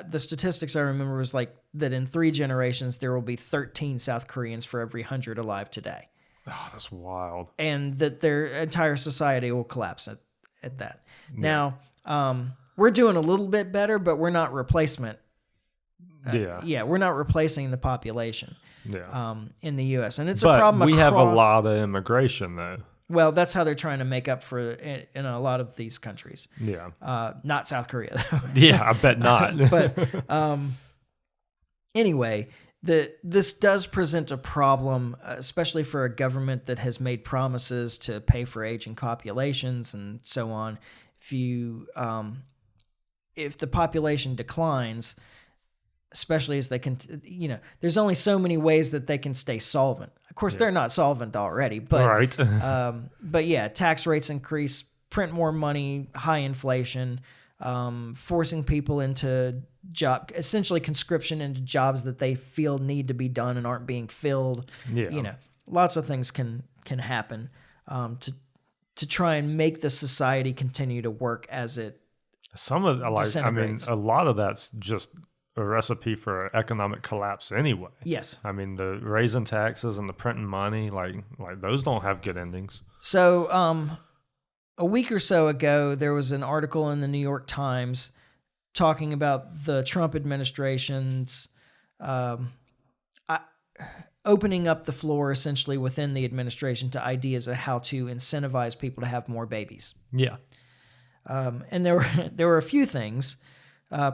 A: the statistics I remember was like that in 3 generations, there will be 13 South Koreans for every 100 alive today.
B: Oh, that's wild.
A: And that their entire society will collapse at that. Yeah. Now, we're doing a little bit better, but we're not replacement. We're not replacing the population in the U.S. And it's a problem
B: we have a lot of immigration, though.
A: Well, that's how they're trying to make up for in a lot of these countries.
B: Yeah.
A: Not South Korea, though.
B: Yeah, I bet not.
A: But anyway, this does present a problem, especially for a government that has made promises to pay for aging populations and so on. If the population declines, especially as they can, there's only so many ways that they can stay solvent. Of course, they're not solvent already, but
B: right.
A: But yeah, tax rates increase, print more money, high inflation, forcing people into essentially conscription into jobs that they feel need to be done and aren't being filled.
B: Yeah.
A: Lots of things can happen to try and make the society continue to work as it.
B: A lot of that's just a recipe for economic collapse anyway.
A: Yes.
B: I mean, the raising taxes and the printing money, like those don't have good endings.
A: So, a week or so ago, there was an article in the New York Times talking about the Trump administration's opening up the floor essentially within the administration to ideas of how to incentivize people to have more babies.
B: Yeah.
A: And there were a few things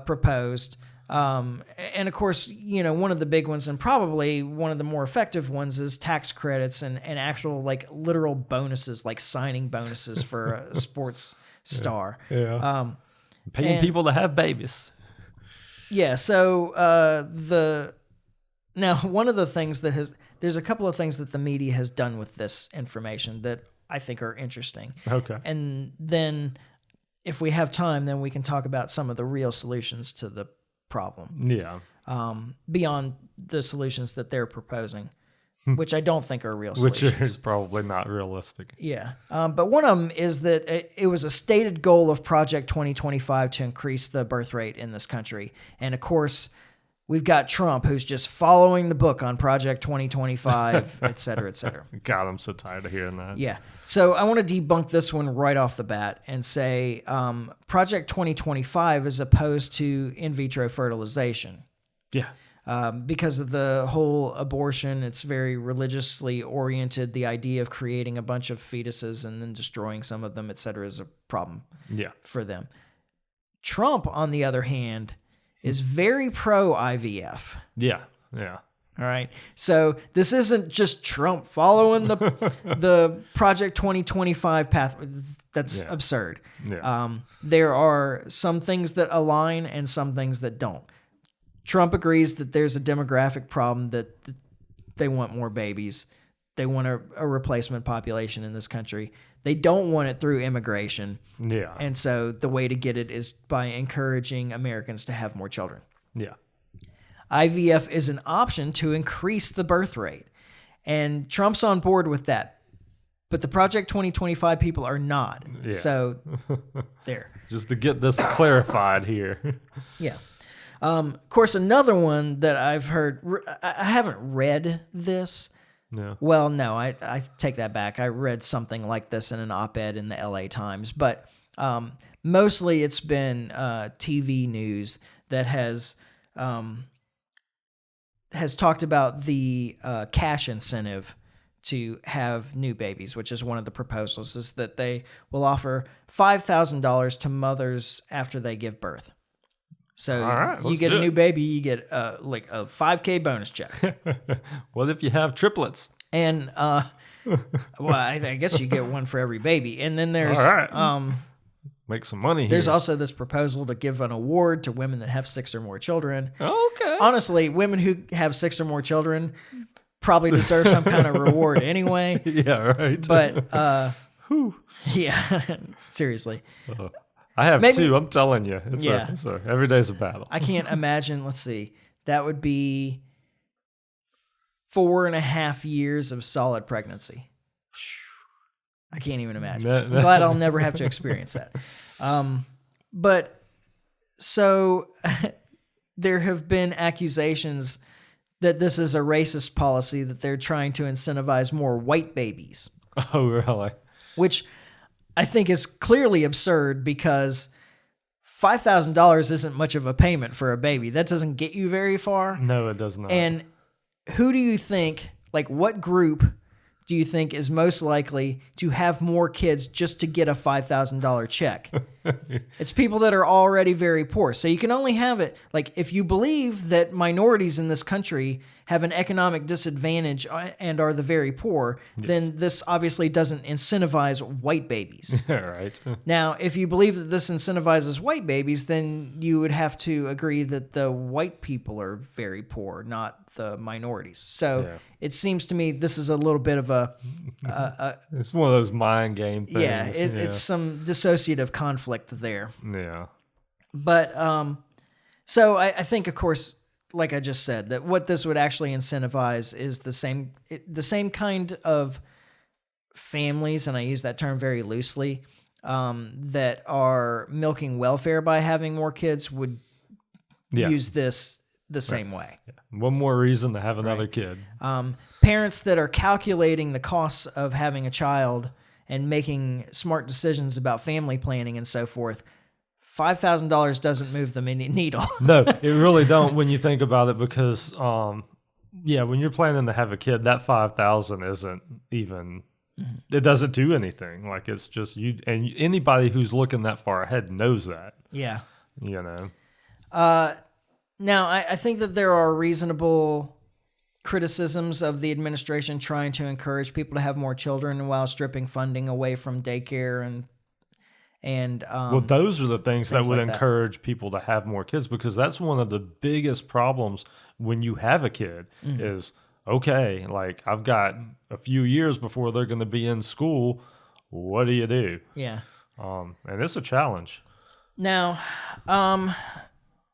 A: proposed. And of course, one of the big ones and probably one of the more effective ones is tax credits and actual like literal bonuses, like signing bonuses for a sports star.
B: Yeah. Paying people to have babies.
A: Yeah. So now one of the things there's a couple of things that the media has done with this information that I think are interesting.
B: Okay.
A: And then if we have time, then we can talk about some of the real solutions to the problem.
B: Yeah.
A: Beyond the solutions that they're proposing, which I don't think are real solutions.
B: Which is probably not realistic.
A: Yeah. But one of them is that it was a stated goal of Project 2025 to increase the birth rate in this country. And of course, we've got Trump, who's just following the book on Project 2025, et cetera, et cetera.
B: God, I'm so tired of hearing that.
A: Yeah. So I want to debunk this one right off the bat and say Project 2025 is opposed to in vitro fertilization.
B: Yeah.
A: Because of the whole abortion, it's very religiously oriented. The idea of creating a bunch of fetuses and then destroying some of them, et cetera, is a problem for them. Trump, on the other hand, is very pro IVF.
B: Yeah, yeah.
A: All right. So this isn't just Trump following the Project 2025 path. That's absurd.
B: Yeah.
A: There are some things that align and some things that don't. Trump agrees that there's a demographic problem, that they want more babies. They want a replacement population in this country. They don't want it through immigration.
B: Yeah.
A: And so the way to get it is by encouraging Americans to have more children.
B: Yeah.
A: IVF is an option to increase the birth rate. And Trump's on board with that. But the Project 2025 people are not. Yeah. So there.
B: Just to get this clarified here.
A: Yeah. Of course, another one that I've heard, I haven't read this.
B: No.
A: Well, no, I take that back. I read something like this in an op-ed in the LA Times, but mostly it's been TV news that has talked about the cash incentive to have new babies, which is one of the proposals, is that they will offer $5,000 to mothers after they give birth. So you get a new baby, you get like a $5,000 bonus check.
B: What if you have triplets?
A: And well, I guess you get one for every baby. And then there's
B: Well, make some money here.
A: There's also this proposal to give an award to women that have 6 or more children.
B: Okay.
A: Honestly, women who have 6 or more children probably deserve some kind of reward anyway.
B: Yeah, right.
A: But, yeah, seriously.
B: I have 2. I'm telling you. It's every day's a battle.
A: I can't imagine. Let's see. That would be 4.5 years of solid pregnancy. I can't even imagine. I'm glad I'll never have to experience that. But so there have been accusations that this is a racist policy, that they're trying to incentivize more white babies.
B: Oh, really?
A: Which I think is clearly absurd, because $5,000 isn't much of a payment for a baby. That doesn't get you very far.
B: No, it does not.
A: And who do you think, like, what group do you think is most likely to have more kids just to get a $5,000 check? It's people that are already very poor. So you can only have it, like, if you believe that minorities in this country have an economic disadvantage and are the very poor, then this obviously doesn't incentivize white babies.
B: Right.
A: Now, if you believe that this incentivizes white babies, then you would have to agree that the white people are very poor, not the minorities. So it seems to me this is a little bit of a
B: it's one of those mind game things.
A: Yeah, it's some dissociative conflict there.
B: Yeah.
A: But so I think, of course, like I just said, that what this would actually incentivize is the same kind of families, and I use that term very loosely, that are milking welfare by having more kids would use this the same way.
B: Yeah. One more reason to have another kid.
A: Parents that are calculating the costs of having a child and making smart decisions about family planning and so forth, $5,000 doesn't move the needle.
B: No, it really don't when you think about it, because when you're planning to have a kid, that $5,000 isn't even, it doesn't do anything. Like, it's just you, and anybody who's looking that far ahead knows that.
A: Yeah.
B: You know.
A: Now, I think that there are reasonable criticisms of the administration trying to encourage people to have more children while stripping funding away from daycare and
B: well, those are the things that would
A: like
B: encourage people to have more kids, because that's one of the biggest problems when you have a kid is, okay, like, I've got a few years before they're going to be in school. What do you do?
A: Yeah.
B: And it's a challenge.
A: Now,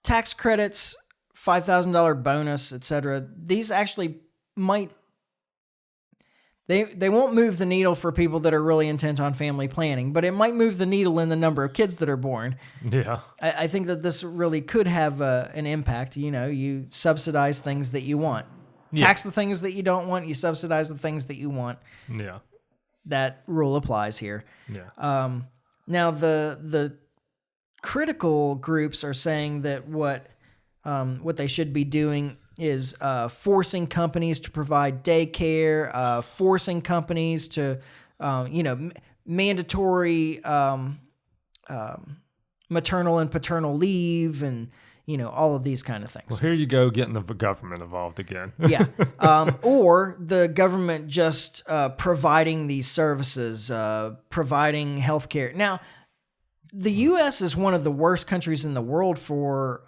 A: tax credits, $5,000 bonus, etc. These actually might, they won't move the needle for people that are really intent on family planning, but it might move the needle in the number of kids that are born.
B: Yeah.
A: I think that this really could have an impact. You know, you subsidize things that you want.
B: Yeah.
A: Tax the things that you don't want, you subsidize the things that you want.
B: Yeah.
A: That rule applies here.
B: Yeah.
A: Now, the critical groups are saying that what they should be doing is forcing companies to provide daycare, forcing companies to, mandatory maternal and paternal leave, and all of these kind of things.
B: Well, here you go, getting the government involved again.
A: Yeah. Or the government just providing these services, providing healthcare. Now, the U.S. is one of the worst countries in the world for,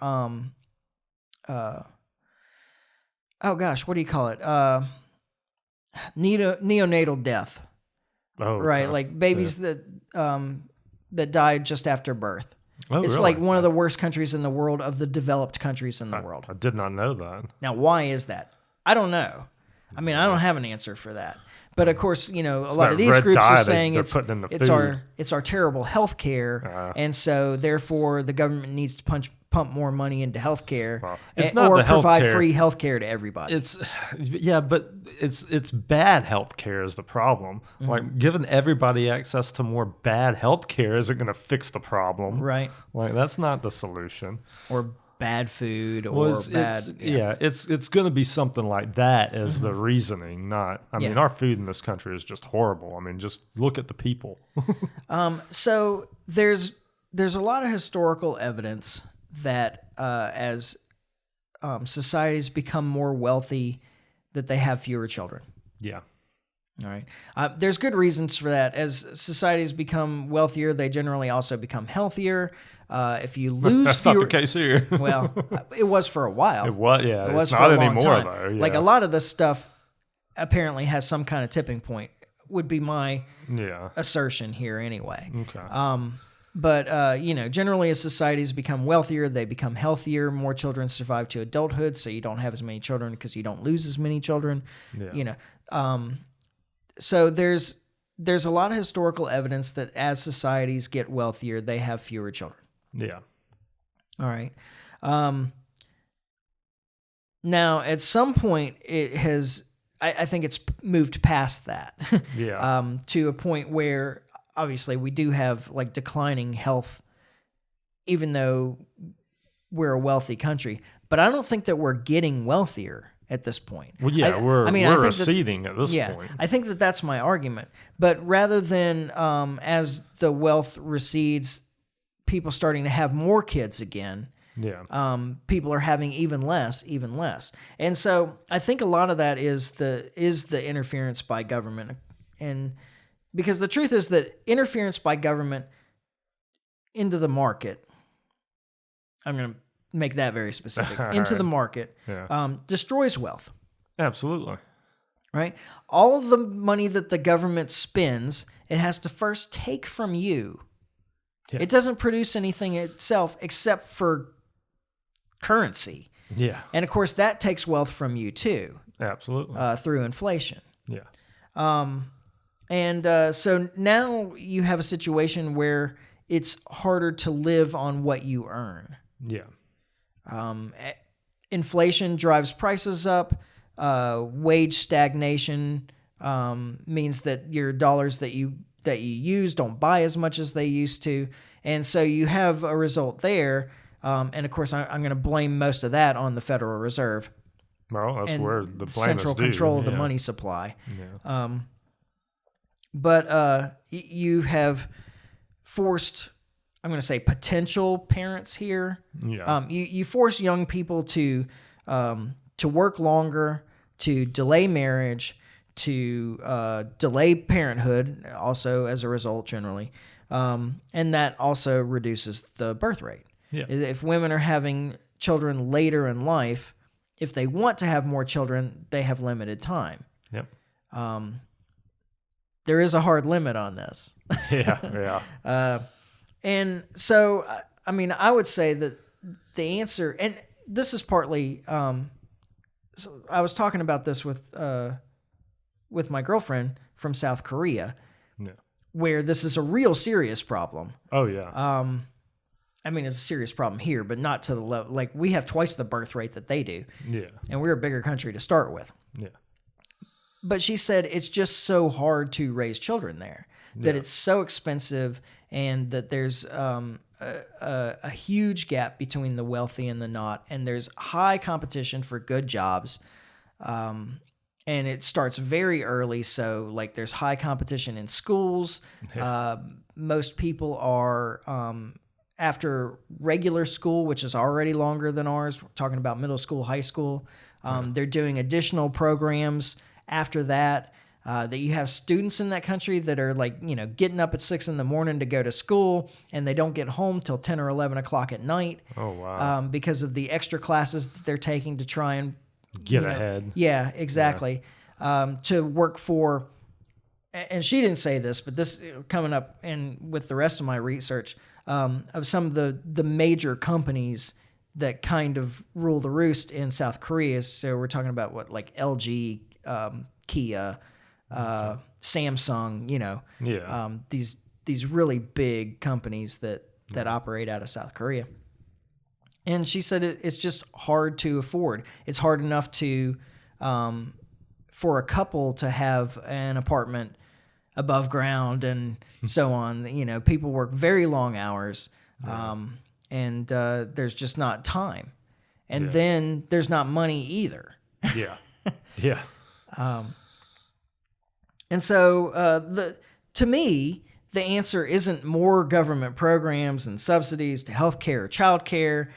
A: what do you call it? Neonatal death.
B: Oh,
A: right. Like babies that died just after birth.
B: Oh,
A: it's
B: really?
A: like one of the worst countries in the world of the developed countries in the world.
B: I did not know that.
A: Now, why is that? I don't know. I mean, I don't have an answer for that. But of course, a lot of these groups are saying it's our terrible health care, and so therefore the government needs to pump more money into health care, or provide free health care to everybody.
B: But it's bad health care is the problem. Mm-hmm. Like, giving everybody access to more bad health care isn't going to fix the problem,
A: right?
B: Like, that's not the solution.
A: Or bad food,
B: it's going to be something like that as the reasoning. Not, I mean, our food in this country is just horrible. I mean, just look at the people.
A: So there's a lot of historical evidence that as societies become more wealthy, that they have fewer children.
B: Yeah.
A: All right. There's good reasons for that. As societies become wealthier, they generally also become healthier. If you lose
B: That's
A: fewer,
B: not the case here.
A: well, it was for a while.
B: It was, yeah.
A: It was
B: it's
A: for
B: not
A: a long
B: anymore
A: time.
B: though. Yeah.
A: Like a lot of this stuff apparently has some kind of tipping point. Would be my assertion here anyway.
B: Okay.
A: But generally, as societies become wealthier, they become healthier. More children survive to adulthood, so you don't have as many children because you don't lose as many children.
B: Yeah.
A: So there's a lot of historical evidence that as societies get wealthier, they have fewer children.
B: Yeah.
A: All right. Now, at some point, it has. I think it's moved past that.
B: Yeah.
A: To a point where obviously we do have like declining health, even though we're a wealthy country. But I don't think that we're getting wealthier at this point.
B: Well, yeah, we're receding at this point.
A: I think that that's my argument. But rather than as the wealth recedes, people starting to have more kids again.
B: Yeah.
A: People are having even less. And so I think a lot of that is the interference by government. And because the truth is that interference by government into the market, I'm going to make that very specific, into the market, destroys wealth.
B: Absolutely.
A: Right? All of the money that the government spends, it has to first take from you. Yeah. It doesn't produce anything itself except for currency.
B: Yeah.
A: And of course, that takes wealth from you too.
B: Absolutely.
A: Through inflation.
B: Yeah.
A: So now you have a situation where it's harder to live on what you earn.
B: Yeah.
A: Inflation drives prices up. Wage stagnation means that your dollars that you use don't buy as much as they used to. And so you have a result there. And of course, I'm going to blame most of that on the Federal Reserve.
B: Well, that's
A: and
B: where the blame
A: central
B: is due.
A: control of the money supply.
B: Yeah.
A: But you have forced, I'm going to say, potential parents here.
B: Yeah.
A: You force young people to work longer, to delay marriage, to delay parenthood, also as a result, generally. And that also reduces the birth rate.
B: Yeah.
A: If women are having children later in life, if they want to have more children, they have limited time.
B: Yep.
A: There is a hard limit on this.
B: Yeah.
A: And so, I mean, I would say that the answer, and this is partly, so I was talking about this with my girlfriend from South Korea, where this is a real serious problem.
B: Oh, yeah.
A: I mean, it's a serious problem here, but not to the level, like we have twice the birth rate that they do.
B: Yeah.
A: And we're a bigger country to start with.
B: Yeah.
A: But she said it's just so hard to raise children there, that it's so expensive, and that there's a huge gap between the wealthy and the not, and there's high competition for good jobs, and it starts very early. So like there's high competition in schools. Most people are after regular school, which is already longer than ours. We're talking about middle school, high school. They're doing additional programs after that. That you have students in that country that are like, getting up at 6 a.m. to go to school, and they don't get home till 10 or 11 o'clock at night.
B: Oh, wow.
A: Because of the extra classes that they're taking to try and
B: get ahead.
A: Yeah, exactly. Yeah. To work for, and she didn't say this, but this coming up and with the rest of my research of some of the major companies that kind of rule the roost in South Korea. So we're talking about what, like LG, Kia, Samsung, these really big companies that operate out of South Korea. And she said it's just hard to afford. It's hard enough to for a couple to have an apartment above ground and so on. People work very long hours, and there's just not time. And then there's not money either.
B: Yeah. Yeah.
A: And so to me, the answer isn't more government programs and subsidies to healthcare or childcare,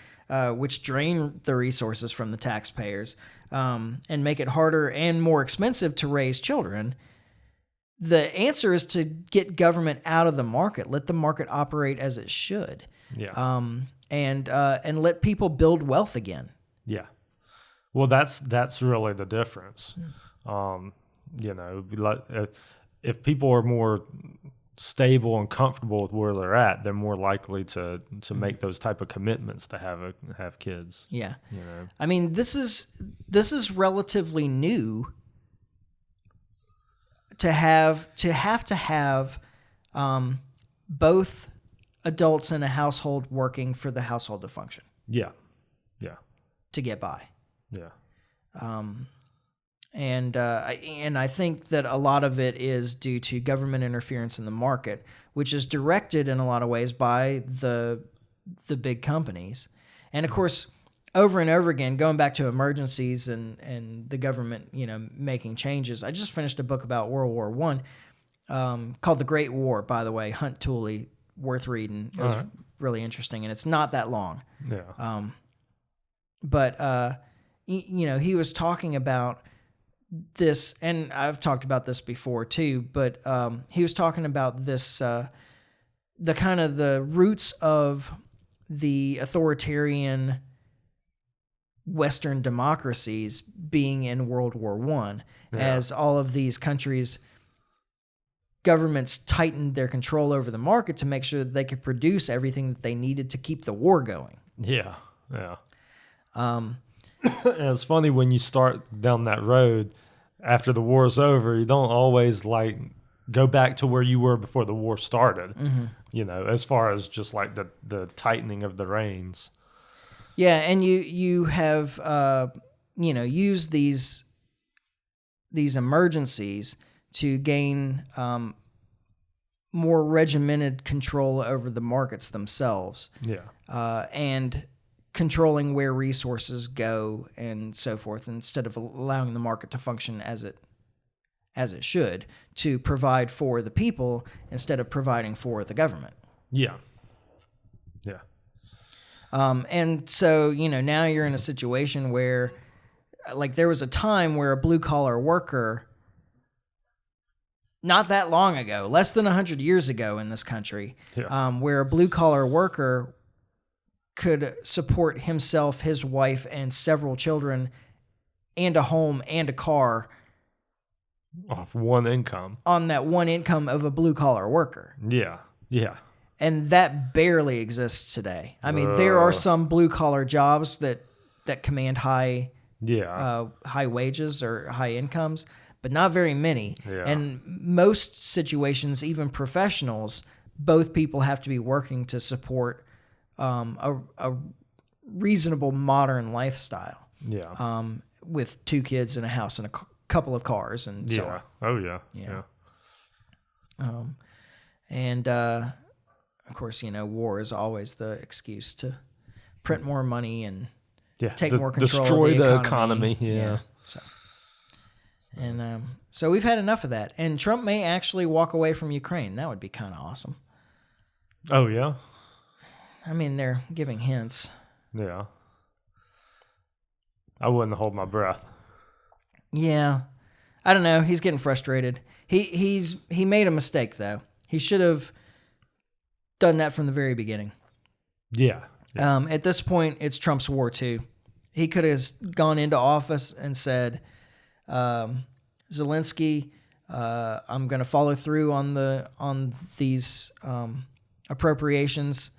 A: which drain the resources from the taxpayers and make it harder and more expensive to raise children. the answer is to get government out of the market, let the market operate as it should,
B: Yeah.
A: and let people build wealth again.
B: Yeah. Well, that's really the difference. If people are more stable and comfortable with where they're at, they're more likely to make those type of commitments to have kids.
A: Yeah.
B: You know.
A: I mean, this is relatively new to have both adults in a household working for the household to function.
B: Yeah. Yeah.
A: To get by.
B: Yeah.
A: And I think that a lot of it is due to government interference in the market, which is directed in a lot of ways by the big companies. And of course, over and over again, going back to emergencies and the government, making changes. I just finished a book about World War I, called The Great War, by the way, Hunt Tooley, worth reading. It was really interesting, and it's not that long.
B: Yeah.
A: But he was talking about this, and I've talked about this before too, but he was talking about this, the kind of the roots of the authoritarian Western democracies being in World War I, as all of these countries, governments tightened their control over the market to make sure that they could produce everything that they needed to keep the war going.
B: Yeah. Yeah. And it's funny when you start down that road after the war is over, you don't always go back to where you were before the war started, as far as just like the tightening of the reins.
A: Yeah. And you have, used these emergencies to gain, more regimented control over the markets themselves.
B: Yeah.
A: And controlling where resources go and so forth, instead of allowing the market to function as it should, to provide for the people instead of providing for the government.
B: Yeah. Yeah.
A: And so, now you're in a situation where, there was a time where a blue-collar worker, not that long ago, less than 100 years ago in this country, where a blue-collar worker could support himself, his wife, and several children, and a home and a car
B: off one income.
A: On that one income of a blue-collar worker.
B: Yeah, yeah.
A: And that barely exists today. I mean, there are some blue-collar jobs that command high wages or high incomes, but not very many.
B: Yeah.
A: And most situations, even professionals, both people have to be working to support a reasonable modern lifestyle.
B: Yeah.
A: With 2 kids and a house and a couple of cars and so on.
B: Oh yeah. Yeah.
A: And of course, war is always the excuse to print more money and take more control
B: destroy
A: of the
B: economy. Yeah.
A: So we've had enough of that. And Trump may actually walk away from Ukraine. That would be kind of awesome.
B: Oh yeah.
A: I mean, they're giving hints.
B: Yeah. I wouldn't hold my breath.
A: Yeah. I don't know. He's getting frustrated. He made a mistake, though. He should have done that from the very beginning.
B: Yeah.
A: At this point, it's Trump's war, too. He could have gone into office and said, Zelensky, I'm going to follow through on these appropriations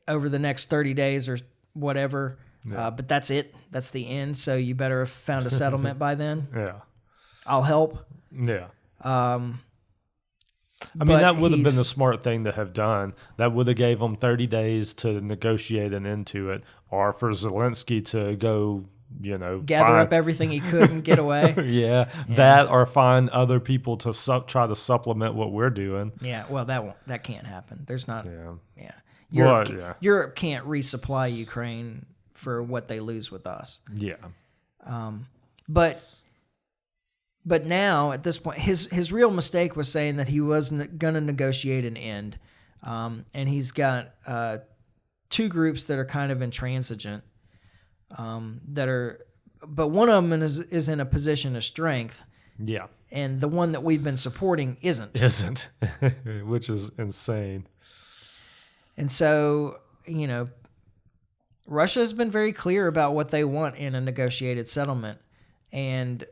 A: over the next 30 days or whatever. Yeah. But that's it. That's the end. So you better have found a settlement by then.
B: Yeah.
A: I'll help.
B: Yeah. I mean, that would have been the smart thing to have done. That would have gave them 30 days to negotiate an end to it, or for Zelensky to go,
A: gather up everything he could and get away.
B: Yeah, that or find other people to try to supplement what we're doing.
A: Yeah, well, that can't happen. There's not. Yeah. Europe can't resupply Ukraine for what they lose with us.
B: Yeah.
A: But now at this point, his real mistake was saying that he wasn't going to negotiate an end, and he's got 2 groups that are kind of intransigent, but one of them is in a position of strength,
B: Yeah.
A: And the one that we've been supporting isn't.
B: Isn't, which is insane.
A: And so, Russia has been very clear about what they want in a negotiated settlement. And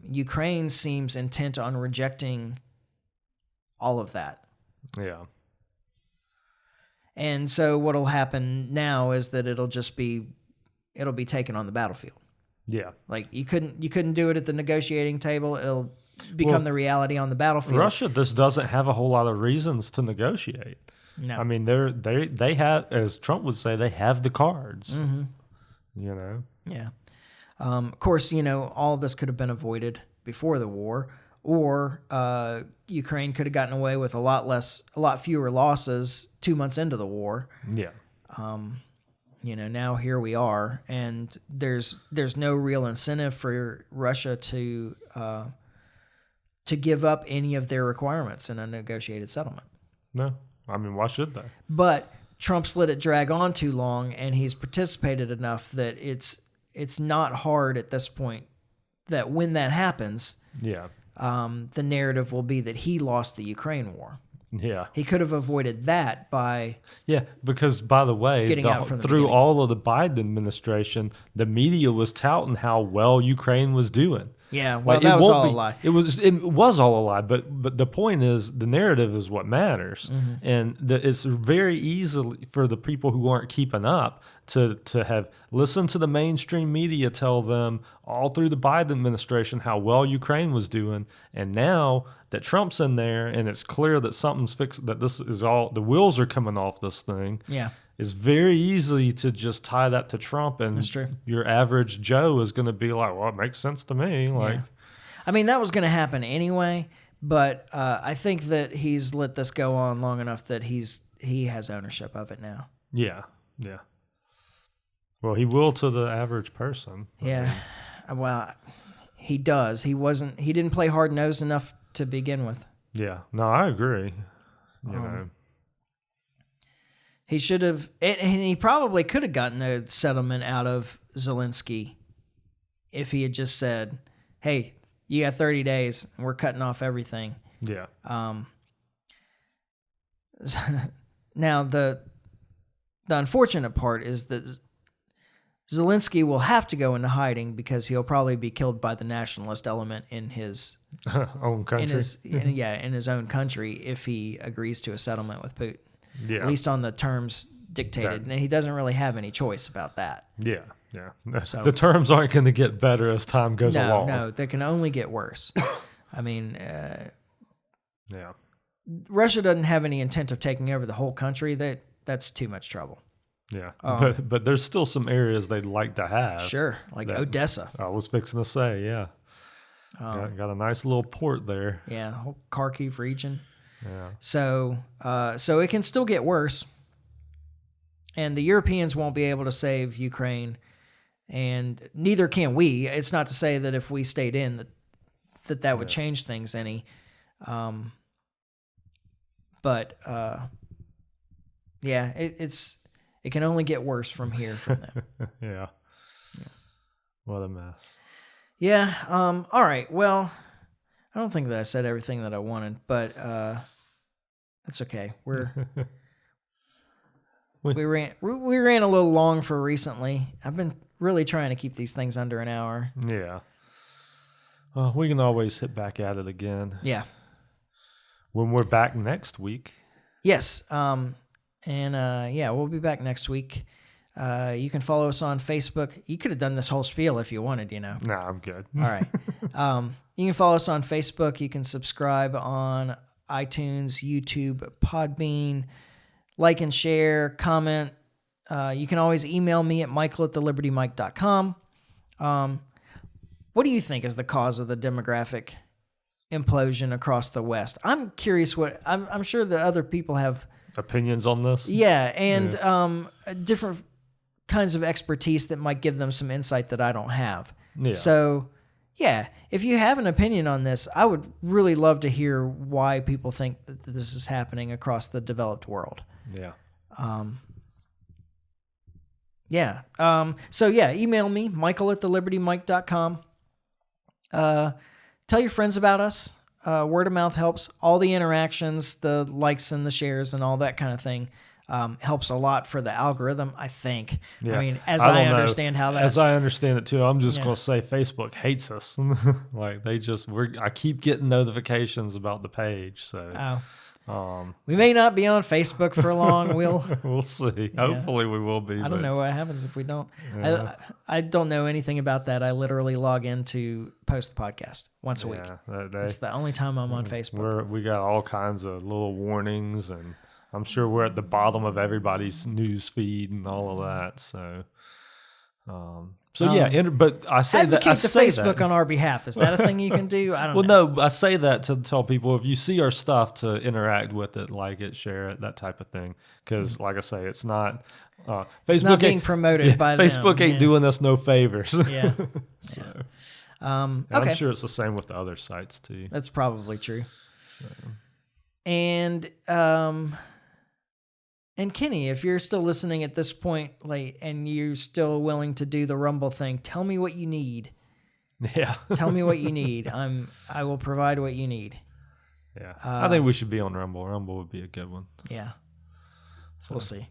A: Ukraine seems intent on rejecting all of that.
B: Yeah.
A: And so what'll happen now is that it'll be taken on the battlefield.
B: Yeah.
A: Like you couldn't do it at the negotiating table. It'll become the reality on the battlefield.
B: Russia just doesn't have a whole lot of reasons to negotiate.
A: No.
B: I mean, they have, as Trump would say, they have the cards.
A: Mm-hmm. Yeah. Of course, all of this could have been avoided before the war, or Ukraine could have gotten away with a lot fewer losses 2 months into the war.
B: Yeah.
A: Now here we are, and there's no real incentive for Russia to give up any of their requirements in a negotiated settlement.
B: No, I mean, why should they?
A: But Trump's let it drag on too long, and he's participated enough that it's not hard at this point that when that happens,
B: Yeah.
A: the narrative will be that he lost the Ukraine war.
B: Yeah.
A: He could have avoided that by
B: because by the way,
A: getting out from the
B: through
A: beginning.
B: all of the Biden administration, the media was touting how well Ukraine was doing.
A: Yeah, well, that was all a lie.
B: It was all a lie, but the point is the narrative is what matters, and it's very easy for the people who aren't keeping up to have listened to the mainstream media tell them all through the Biden administration how well Ukraine was doing, and now that Trump's in there and it's clear that something's fixed, that this is all the wheels are coming off this thing.
A: Yeah.
B: It's very easy to just tie that to Trump, and
A: That's true.
B: your average Joe is going to be like, "Well, it makes sense to me." Like,
A: Yeah. I mean, that was going to happen anyway, but I think that he's let this go on long enough that he has ownership of it now.
B: yeah. Well, he will to the average person.
A: Yeah. Well, he does. He didn't play hard-nosed enough to begin with.
B: Yeah. No, I agree. You know.
A: He should have, and he probably could have gotten a settlement out of Zelensky if he had just said, "Hey, you got 30 days, and we're cutting off everything."
B: Yeah.
A: Now the unfortunate part is that Zelensky will have to go into hiding because he'll probably be killed by the nationalist element in his
B: own country.
A: in his own country if he agrees to a settlement with Putin.
B: Yeah.
A: At least on the terms dictated. And he doesn't really have any choice about that.
B: Yeah.
A: So,
B: the terms aren't going to get better as time goes along.
A: No, they can only get worse. I mean,
B: Yeah.
A: Russia doesn't have any intent of taking over the whole country. That's too much trouble.
B: Yeah. But there's still some areas they'd like to have.
A: Sure, like Odessa.
B: I was fixing to say, yeah. Got a nice little port there.
A: Yeah, the whole Kharkiv region.
B: Yeah.
A: So it can still get worse. And the Europeans won't be able to save Ukraine, and neither can we. It's not to say that if we stayed in that would change things any. But it can only get worse from here from them.
B: Yeah. What a mess.
A: Yeah. All right. Well, I don't think that I said everything that I wanted, but that's okay. We ran a little long for recently. I've been really trying to keep these things under an hour.
B: Yeah. Well, we can always hit back at it again.
A: Yeah.
B: When we're back next week.
A: Yes. We'll be back next week. You can follow us on Facebook. You could have done this whole spiel if you wanted,
B: No, I'm good.
A: All right. You can follow us on Facebook. You can subscribe on iTunes, YouTube, Podbean. Like and share, comment. You can always email me at michael@thelibertymike.com. What do you think is the cause of the demographic implosion across the West? I'm curious I'm sure that other people have
B: opinions on this.
A: Yeah, and different kinds of expertise that might give them some insight that I don't have.
B: Yeah.
A: So, if you have an opinion on this, I would really love to hear why people think that this is happening across the developed world.
B: Yeah.
A: Email me, michael@thelibertymike.com. tell your friends about us. Word of mouth helps. All the interactions, the likes and the shares and all that kind of thing helps a lot for the algorithm, I think.
B: Yeah.
A: I mean, as
B: I
A: I
B: don't know.
A: understand how that...
B: As I understand it too, I'm just going to say Facebook hates us. Like I keep getting notifications about the page. So
A: we may not be on Facebook for long.
B: We'll see. Yeah. Hopefully we will be.
A: I don't know what happens if we don't. Yeah. I don't know anything about that. I literally log in to post the podcast once a week. It's the only time I'm on Facebook.
B: We got all kinds of little warnings, and I'm sure we're at the bottom of everybody's news feed and all of that. So, but I say that I say
A: Facebook on our behalf. Is that a thing you can do? I don't know.
B: Well, no, I say that to tell people if you see our stuff to interact with it, like it, share it, that type of thing. Because, like I say, it's not Facebook.
A: It's not being promoted by them.
B: Facebook ain't doing us no favors.
A: Yeah.
B: So,
A: okay.
B: I'm sure it's the same with the other sites too.
A: That's probably true.
B: So.
A: And Kenny, if you're still listening at this point, like, and you're still willing to do the Rumble thing, tell me what you need.
B: Yeah.
A: Tell me what you need. I will provide what you need.
B: Yeah. I think we should be on Rumble. Rumble would be a good one.
A: Yeah. So, we'll see.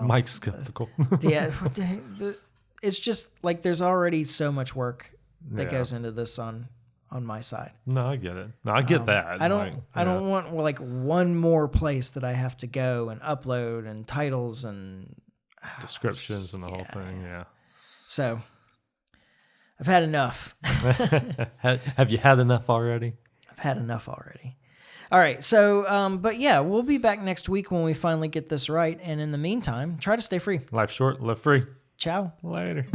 B: Mike's skeptical.
A: Yeah. It's just like there's already so much work that goes into this on my side.
B: No, I get it. No, I get that.
A: I don't want like one more place that I have to go and upload and titles and
B: descriptions and the whole thing. Yeah.
A: So I've had enough.
B: Have you had enough already?
A: I've had enough already. All right. So, but yeah, we'll be back next week when we finally get this right. And in the meantime, try to stay free.
B: Life short, live free.
A: Ciao.
B: Later.